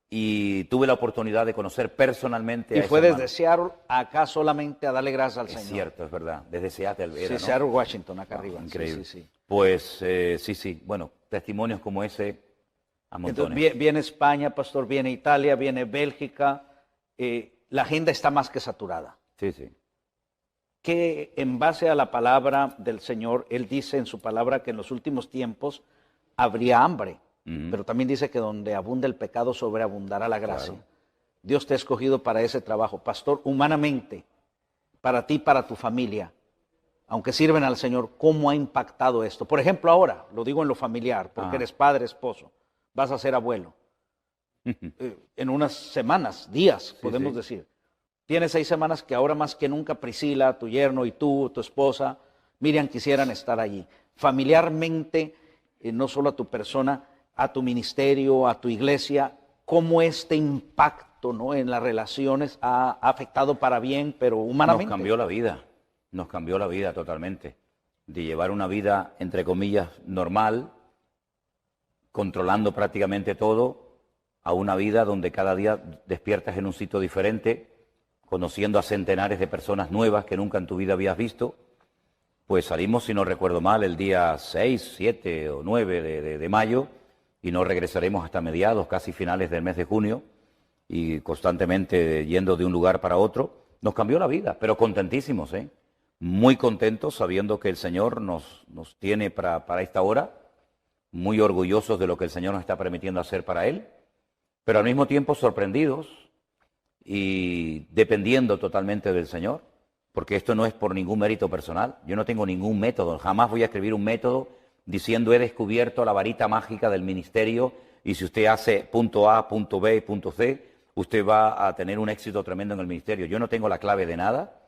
Y tuve la oportunidad de conocer personalmente a ese fue desde Seattle acá solamente a darle gracias al Señor. Es cierto, es verdad. Desde Seattle era, ¿no? Seattle, Washington, acá arriba. Increíble. Sí. Pues sí. Bueno, testimonios como ese a montones. Entonces, viene España, pastor, viene Italia, viene Bélgica. La agenda está más que saturada. Sí. Que en base a la palabra del Señor, Él dice en su palabra que en los últimos tiempos habría hambre. pero también dice que donde abunda el pecado, sobreabundará la gracia. Claro. Dios te ha escogido para ese trabajo. Pastor, humanamente, para ti, para tu familia, aunque sirven al Señor, ¿cómo ha impactado esto? Por ejemplo, ahora, lo digo en lo familiar, porque eres padre, esposo, vas a ser abuelo. En unas semanas, días, podemos decir. Tienes 6 semanas que ahora más que nunca Priscila, tu yerno y tú, tu esposa, Miriam, quisieran estar allí. Familiarmente, no solo a tu persona, a tu ministerio, a tu iglesia, ¿cómo este impacto, ¿no?, en las relaciones ha afectado para bien, pero humanamente? Nos cambió la vida totalmente. De llevar una vida, entre comillas, normal, controlando prácticamente todo, a una vida donde cada día despiertas en un sitio diferente, conociendo a centenares de personas nuevas que nunca en tu vida habías visto. Pues salimos, si no recuerdo mal, el día 6, 7 o 9 de mayo, y no regresaremos hasta mediados, casi finales del mes de junio, y constantemente yendo de un lugar para otro. Nos cambió la vida, pero contentísimos, ¿eh? Muy contentos, sabiendo que el Señor nos tiene para esta hora, muy orgullosos de lo que el Señor nos está permitiendo hacer para Él, pero al mismo tiempo sorprendidos y dependiendo totalmente del Señor, porque esto no es por ningún mérito personal. Yo no tengo ningún método, jamás voy a escribir un método diciendo he descubierto la varita mágica del ministerio y si usted hace punto A, punto B, punto C, usted va a tener un éxito tremendo en el ministerio. Yo no tengo la clave de nada.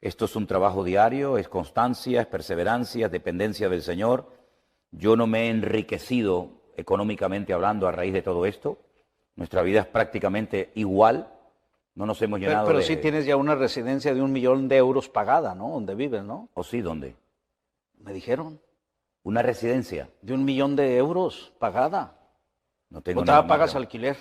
Esto es un trabajo diario, es constancia, es perseverancia, es dependencia del Señor. Yo no me he enriquecido económicamente hablando a raíz de todo esto. Nuestra vida es prácticamente igual. No nos hemos llenado pero de... sí tienes ya una residencia de 1 millón de euros pagada, ¿no? Donde vives, ¿no? ¿O sí? ¿Dónde? Me dijeron. ¿Una residencia? De 1 millón de euros pagada. No tengo ¿O nada te pagas más. alquiler?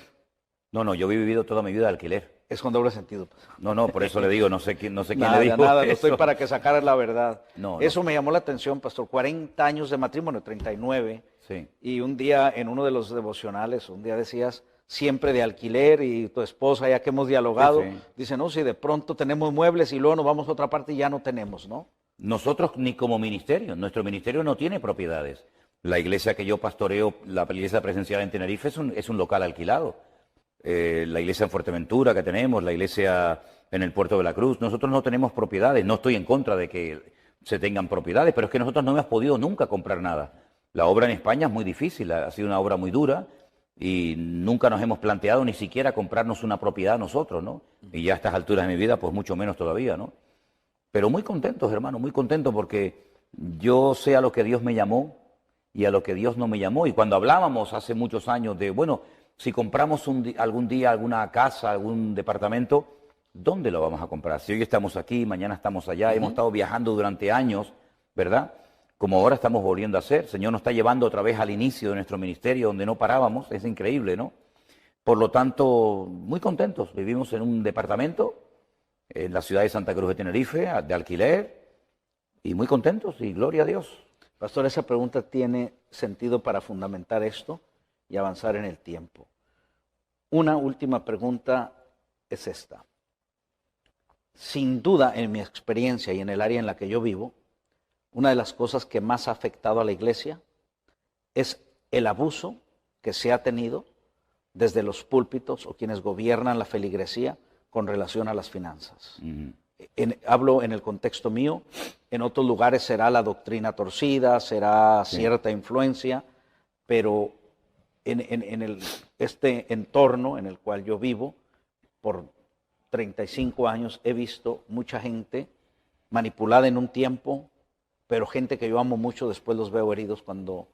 No, yo he vivido toda mi vida de alquiler. Es con doble sentido. No, por eso le digo, no sé quién Nada, le dijo nada, eso. no estoy para que sacaras la verdad. No. Eso me llamó la atención, pastor. 40 años de matrimonio, 39. Sí. Y un día, en uno de los devocionales, un día decías, siempre de alquiler, y tu esposa, ya que hemos dialogado, Sí. dice, no, si de pronto tenemos muebles y luego nos vamos a otra parte y ya no tenemos, ¿no? Nosotros ni como ministerio, nuestro ministerio no tiene propiedades. La iglesia que yo pastoreo, la iglesia presencial en Tenerife, es un local alquilado. La iglesia en Fuerteventura que tenemos, la iglesia en el Puerto de la Cruz, nosotros no tenemos propiedades. No estoy en contra de que se tengan propiedades, pero es que nosotros no hemos podido nunca comprar nada. La obra en España es muy difícil, ha sido una obra muy dura y nunca nos hemos planteado ni siquiera comprarnos una propiedad nosotros, ¿no? Y ya a estas alturas de mi vida, pues mucho menos todavía, ¿no? Pero muy contentos, hermano, muy contentos porque yo sé a lo que Dios me llamó y a lo que Dios no me llamó. Y cuando hablábamos hace muchos años de, bueno, si compramos algún día alguna casa, algún departamento, ¿dónde lo vamos a comprar? Si hoy estamos aquí, mañana estamos allá, hemos estado viajando durante años, ¿verdad? Como ahora estamos volviendo a hacer. El Señor nos está llevando otra vez al inicio de nuestro ministerio, donde no parábamos, es increíble, ¿no? Por lo tanto, muy contentos. Vivimos en un departamento en la ciudad de Santa Cruz de Tenerife, de alquiler, y muy contentos, y gloria a Dios. Pastor, esa pregunta tiene sentido para fundamentar esto y avanzar en el tiempo. Una última pregunta es esta. Sin duda, en mi experiencia y en el área en la que yo vivo, una de las cosas que más ha afectado a la iglesia es el abuso que se ha tenido desde los púlpitos o quienes gobiernan la feligresía con relación a las finanzas. Hablo en el contexto mío, en otros lugares será la doctrina torcida, será cierta influencia, pero en este entorno en el cual yo vivo, por 35 años he visto mucha gente manipulada en un tiempo, pero gente que yo amo mucho, después los veo heridos cuando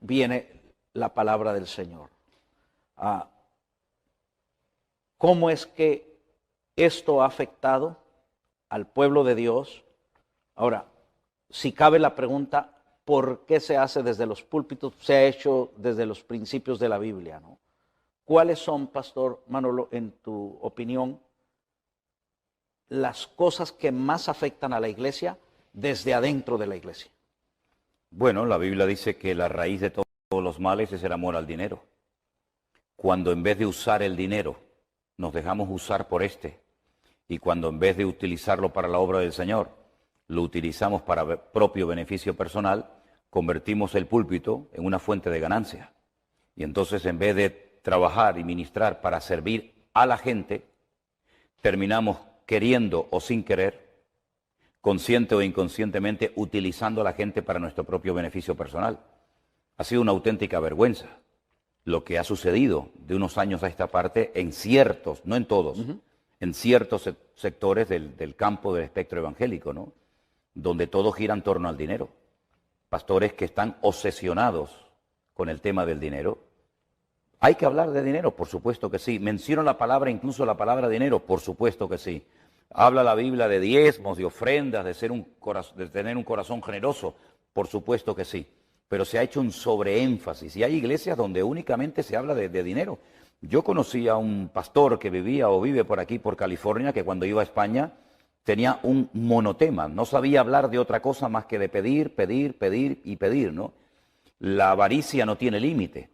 viene la palabra del Señor. ¿Cómo es que esto ha afectado al pueblo de Dios? Ahora, si cabe la pregunta, ¿por qué se hace desde los púlpitos? Se ha hecho desde los principios de la Biblia, ¿no? ¿Cuáles son, Pastor Manolo, en tu opinión, las cosas que más afectan a la iglesia desde adentro de la iglesia? Bueno, la Biblia dice que la raíz de todos los males es el amor al dinero. Cuando en vez de usar el dinero, nos dejamos usar por y cuando en vez de utilizarlo para la obra del Señor, lo utilizamos para propio beneficio personal, convertimos el púlpito en una fuente de ganancia. Y entonces, en vez de trabajar y ministrar para servir a la gente, terminamos queriendo o sin querer, consciente o inconscientemente, utilizando a la gente para nuestro propio beneficio personal. Ha sido una auténtica vergüenza lo que ha sucedido de unos años a esta parte en ciertos, no en todos, en ciertos sectores del campo del espectro evangélico, ¿no? Donde todo gira en torno al dinero. Pastores que están obsesionados con el tema del dinero. ¿Hay que hablar de dinero? Por supuesto que sí. ¿Menciono la palabra, incluso la palabra dinero? Por supuesto que sí. ¿Habla la Biblia de diezmos, de ofrendas, de tener un corazón generoso? Por supuesto que sí. Pero se ha hecho un sobreénfasis. Y hay iglesias donde únicamente se habla de dinero. Yo conocí a un pastor que vivía o vive por aquí, por California, que cuando iba a España tenía un monotema. No sabía hablar de otra cosa más que de pedir, pedir, pedir y pedir, ¿no? La avaricia no tiene límite,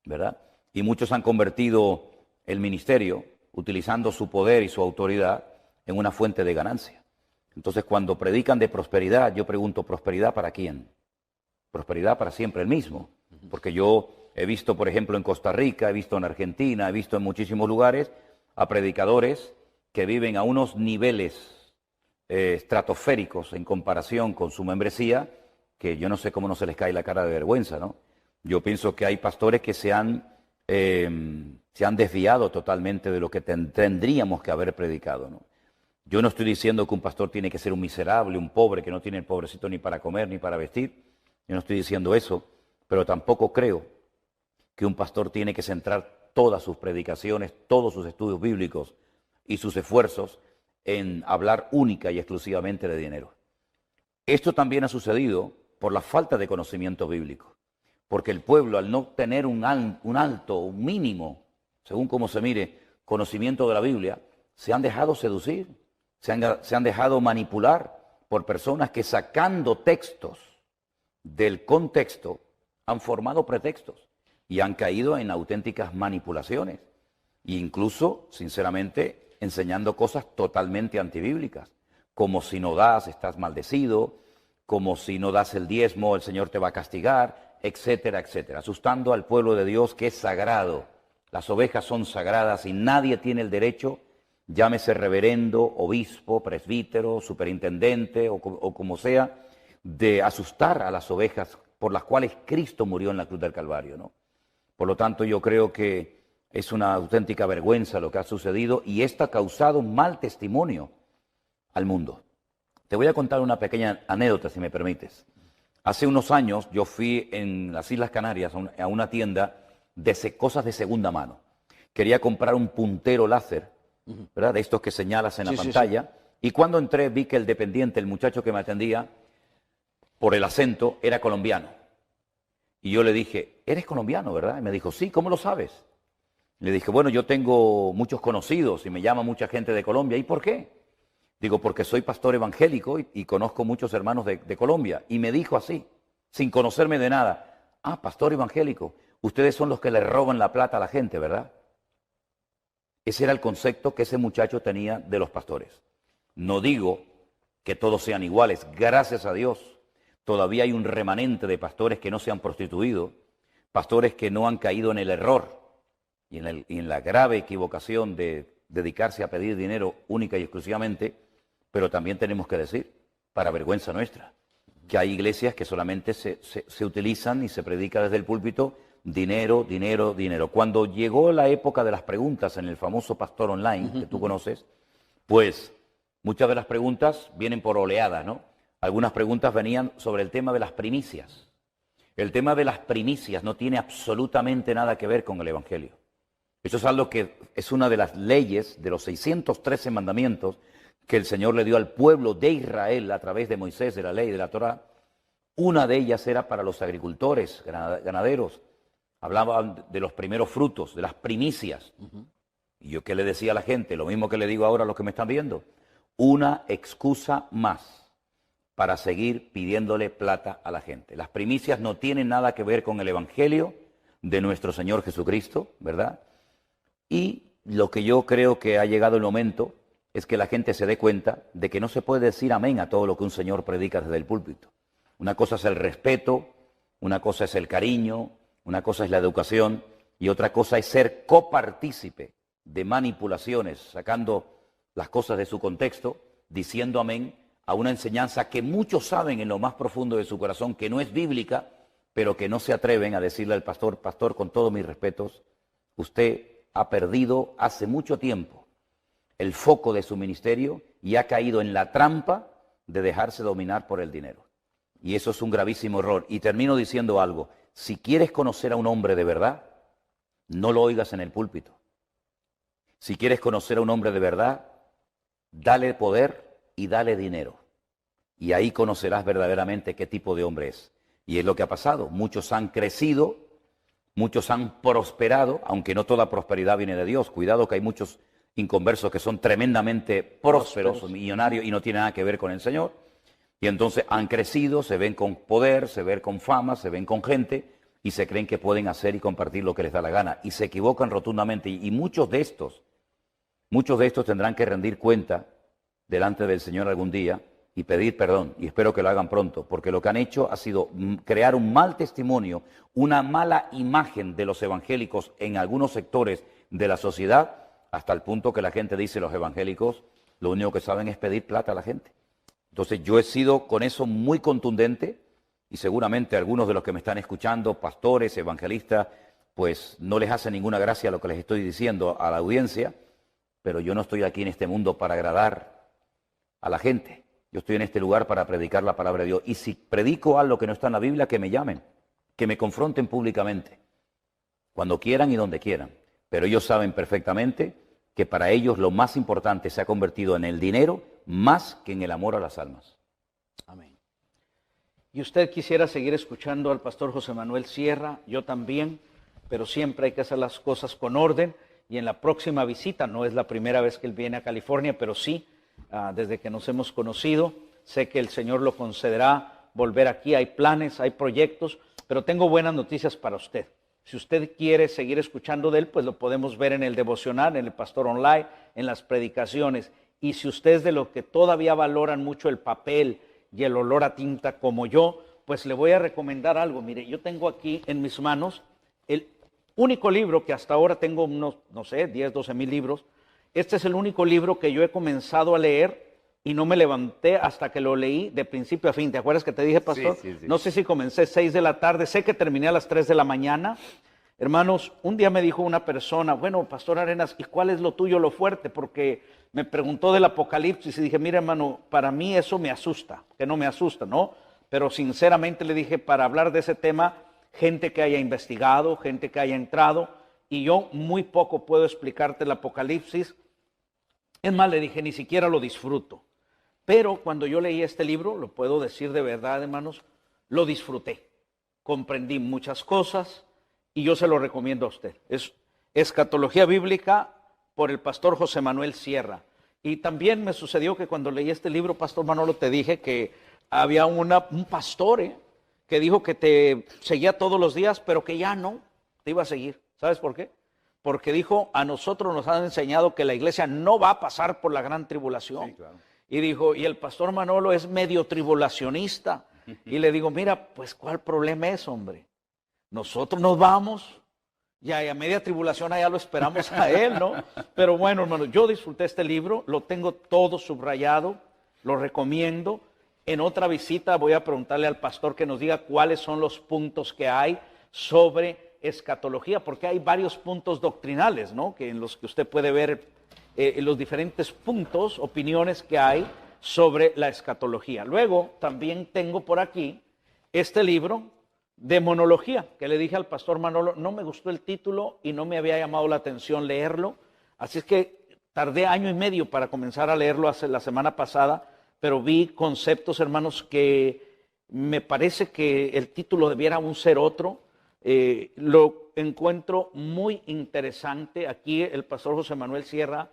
¿verdad? Y muchos han convertido el ministerio, utilizando su poder y su autoridad, en una fuente de ganancia. Entonces, cuando predican de prosperidad, yo pregunto, ¿prosperidad para quién? Prosperidad para siempre el mismo. Porque yo he visto, por ejemplo, en Costa Rica, he visto en Argentina, he visto en muchísimos lugares a predicadores que viven a unos niveles estratosféricos en comparación con su membresía, que yo no sé cómo no se les cae la cara de vergüenza, ¿no? Yo pienso que hay pastores que se han desviado totalmente de lo que tendríamos que haber predicado, ¿no? Yo no estoy diciendo que un pastor tiene que ser un miserable, un pobre, que no tiene el pobrecito ni para comer ni para vestir. Yo no estoy diciendo eso, pero tampoco creo que un pastor tiene que centrar todas sus predicaciones, todos sus estudios bíblicos y sus esfuerzos en hablar única y exclusivamente de dinero. Esto también ha sucedido por la falta de conocimiento bíblico, porque el pueblo, al no tener un alto, un mínimo, según cómo se mire, conocimiento de la Biblia, se han dejado seducir, se han dejado manipular por personas que, sacando textos del contexto, han formado pretextos y han caído en auténticas manipulaciones e incluso, sinceramente, enseñando cosas totalmente antibíblicas, como si no das, estás maldecido, como si no das el diezmo, el Señor te va a castigar, etcétera, etcétera, asustando al pueblo de Dios que es sagrado. Las ovejas son sagradas y nadie tiene el derecho, llámese reverendo, obispo, presbítero, superintendente o como sea, de asustar a las ovejas por las cuales Cristo murió en la cruz del Calvario, ¿no? Por lo tanto, yo creo que es una auténtica vergüenza lo que ha sucedido y esto ha causado un mal testimonio al mundo. Te voy a contar una pequeña anécdota, si me permites. Hace unos años yo fui en las Islas Canarias a una tienda de cosas de segunda mano. Quería comprar un puntero láser, ¿verdad? De estos que señalas en la pantalla. Y cuando entré vi que el dependiente, el muchacho que me atendía, por el acento, era colombiano. Y yo le dije, ¿eres colombiano, verdad? Y me dijo, sí, ¿cómo lo sabes? Le dije, bueno, yo tengo muchos conocidos y me llama mucha gente de Colombia. ¿Y por qué? Digo, porque soy pastor evangélico y conozco muchos hermanos de Colombia. Y me dijo así, sin conocerme de nada, ah, pastor evangélico, ustedes son los que le roban la plata a la gente, ¿verdad? Ese era el concepto que ese muchacho tenía de los pastores. No digo que todos sean iguales, gracias a Dios. Todavía hay un remanente de pastores que no se han prostituido, pastores que no han caído en el error y en la grave equivocación de dedicarse a pedir dinero única y exclusivamente, pero también tenemos que decir, para vergüenza nuestra, que hay iglesias que solamente se utilizan y se predica desde el púlpito dinero, dinero, dinero. Cuando llegó la época de las preguntas en el famoso Pastor Online, que tú conoces, pues muchas de las preguntas vienen por oleadas, ¿no? Algunas preguntas venían sobre el tema de las primicias. El tema de las primicias no tiene absolutamente nada que ver con el Evangelio. Eso es algo que es una de las leyes de los 613 mandamientos que el Señor le dio al pueblo de Israel a través de Moisés, de la ley, de la Torá. Una de ellas era para los agricultores, ganaderos. Hablaban de los primeros frutos, de las primicias. Y yo, ¿qué le decía a la gente? Lo mismo que le digo ahora a los que me están viendo. Una excusa más para seguir pidiéndole plata a la gente. Las primicias no tienen nada que ver con el Evangelio de nuestro Señor Jesucristo, ¿verdad? Y lo que yo creo que ha llegado el momento es que la gente se dé cuenta de que no se puede decir amén a todo lo que un señor predica desde el púlpito. Una cosa es el respeto, una cosa es el cariño, Una cosa es la educación y otra cosa es ser copartícipe de manipulaciones, sacando las cosas de su contexto, diciendo amén a una enseñanza que muchos saben en lo más profundo de su corazón que no es bíblica, pero que no se atreven a decirle al pastor: pastor, con todos mis respetos, usted ha perdido hace mucho tiempo el foco de su ministerio y ha caído en la trampa de dejarse dominar por el dinero. Y eso es un gravísimo error. Y termino diciendo algo: si quieres conocer a un hombre de verdad, no lo oigas en el púlpito. Si quieres conocer a un hombre de verdad, dale poder y dale dinero. Y ahí conocerás verdaderamente qué tipo de hombre es. Y es lo que ha pasado. Muchos han crecido, muchos han prosperado, aunque no toda prosperidad viene de Dios. Cuidado, que hay muchos inconversos que son tremendamente prósperos, millonarios, y no tienen nada que ver con el Señor. Y entonces han crecido, se ven con poder, se ven con fama, se ven con gente, y se creen que pueden hacer y compartir lo que les da la gana. Y se equivocan rotundamente. Y muchos de estos tendrán que rendir cuenta delante del Señor algún día y pedir perdón. Y espero que lo hagan pronto, porque lo que han hecho ha sido crear un mal testimonio, una mala imagen de los evangélicos en algunos sectores de la sociedad, hasta el punto que la gente dice: los evangélicos lo único que saben es pedir plata a la gente. Entonces yo he sido con eso muy contundente, y seguramente algunos de los que me están escuchando, pastores, evangelistas, pues no les hace ninguna gracia lo que les estoy diciendo a la audiencia, pero yo no estoy aquí en este mundo para agradar a la gente. Yo estoy en este lugar para predicar la palabra de Dios. Y si predico algo que no está en la Biblia, que me llamen, que me confronten públicamente, cuando quieran y donde quieran. Pero ellos saben perfectamente que para ellos lo más importante se ha convertido en el dinero más que en el amor a las almas. Amén. Y usted quisiera seguir escuchando al pastor José Manuel Sierra, yo también, pero siempre hay que hacer las cosas con orden. Y en la próxima visita, no es la primera vez que él viene a California, pero sí, desde que nos hemos conocido, sé que el Señor lo concederá volver aquí. Hay planes, hay proyectos, pero tengo buenas noticias para usted. Si usted quiere seguir escuchando de él, pues lo podemos ver en el devocional, en el Pastor Online, en las predicaciones. Y si usted es de los que todavía valoran mucho el papel y el olor a tinta como yo, pues le voy a recomendar algo. Mire, yo tengo aquí en mis manos el único libro que hasta ahora tengo unos, no sé, 10, 12 mil libros. Este es el único libro que yo he comenzado a leer y no me levanté hasta que lo leí de principio a fin. ¿Te acuerdas que te dije, pastor? Sí. No sé si comencé 6 de la tarde, sé que terminé a las 3 de la mañana. Hermanos, un día me dijo una persona: bueno, pastor Arenas, ¿y cuál es lo tuyo, lo fuerte? Porque me preguntó del Apocalipsis y dije: mira, hermano, para mí eso me asusta, que no me asusta, ¿no? Pero sinceramente le dije, para hablar de ese tema, gente que haya investigado, gente que haya entrado, y yo muy poco puedo explicarte el Apocalipsis. Es más, le dije, ni siquiera lo disfruto. Pero cuando yo leí este libro, lo puedo decir de verdad, hermanos, lo disfruté. Comprendí muchas cosas y yo se lo recomiendo a usted. Es Escatología Bíblica por el pastor José Manuel Sierra. Y también me sucedió que cuando leí este libro, pastor Manolo, te dije que había un pastor, que dijo que te seguía todos los días, pero que ya no te iba a seguir. ¿Sabes por qué? Porque dijo: a nosotros nos han enseñado que la iglesia no va a pasar por la gran tribulación. Sí, claro. Y dijo, y el pastor Manolo es medio tribulacionista. Y le digo: mira, pues ¿cuál problema es, hombre? Nosotros nos vamos, ya, y a media tribulación allá lo esperamos a él, ¿no? Pero bueno, hermano, yo disfruté este libro, lo tengo todo subrayado, lo recomiendo. En otra visita voy a preguntarle al pastor que nos diga cuáles son los puntos que hay sobre escatología, porque hay varios puntos doctrinales, ¿no? Que en los que usted puede ver los diferentes puntos, opiniones que hay sobre la escatología. Luego también tengo por aquí este libro de monología, que le dije al pastor Manolo, no me gustó el título y no me había llamado la atención leerlo, así es que tardé año y medio para comenzar a leerlo la semana pasada, pero vi conceptos, hermanos, que me parece que el título debiera aún ser otro. Lo encuentro muy interesante. Aquí el pastor José Manuel Sierra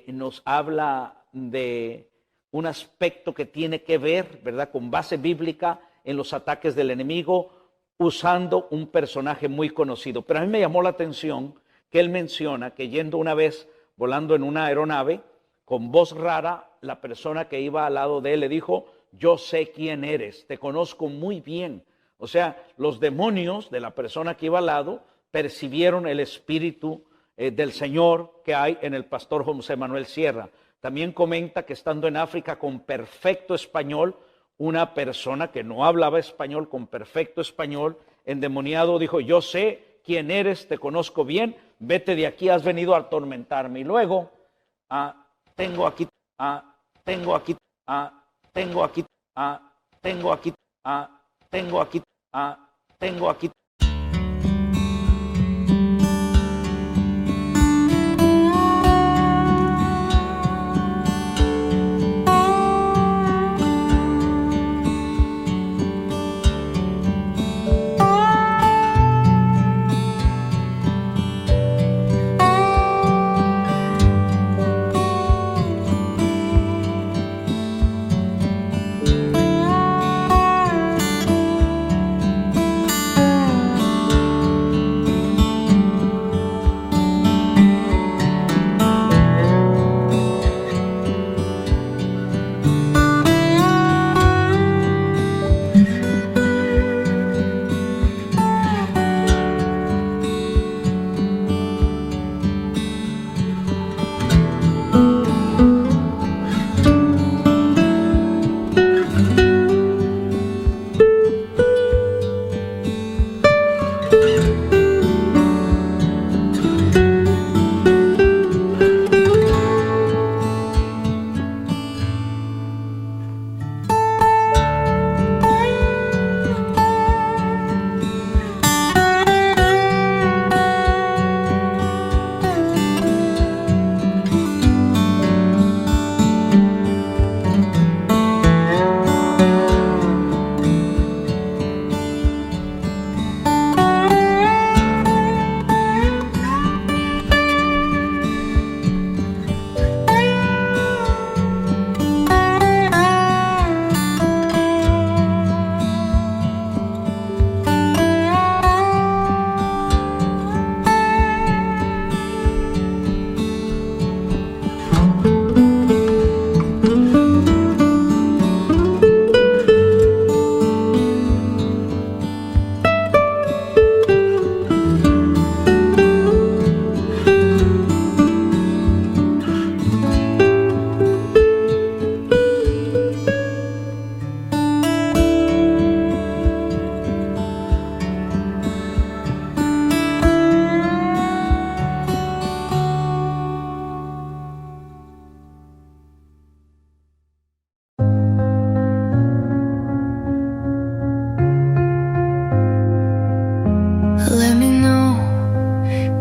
nos habla de un aspecto que tiene que ver, ¿verdad?, con base bíblica en los ataques del enemigo, usando un personaje muy conocido. Pero a mí me llamó la atención que él menciona que yendo una vez volando en una aeronave, con voz rara, la persona que iba al lado de él le dijo: yo sé quién eres, te conozco muy bien, O sea, los demonios de la persona que iba al lado percibieron el espíritu del Señor que hay en el pastor José Manuel Sierra. También comenta que estando en África con perfecto español, una persona que no hablaba español con perfecto español, endemoniado, dijo: yo sé quién eres, te conozco bien, vete de aquí, has venido a atormentarme. Y luego, tengo aquí, tengo aquí, tengo aquí, tengo aquí, tengo aquí, tengo aquí.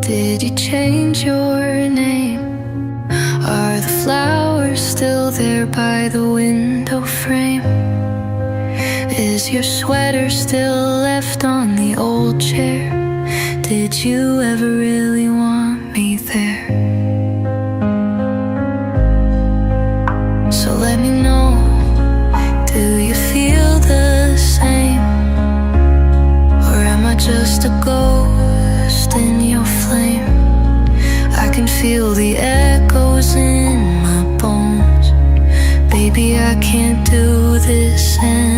Did you change your name? Are the flowers still there by the window frame? Is your sweater still left on the old chair? Did you ever really want me there? So let me know, do you feel the same? Or am I just a ghost in your flame? I can feel the echoes in my bones. Baby, I can't do this anymore.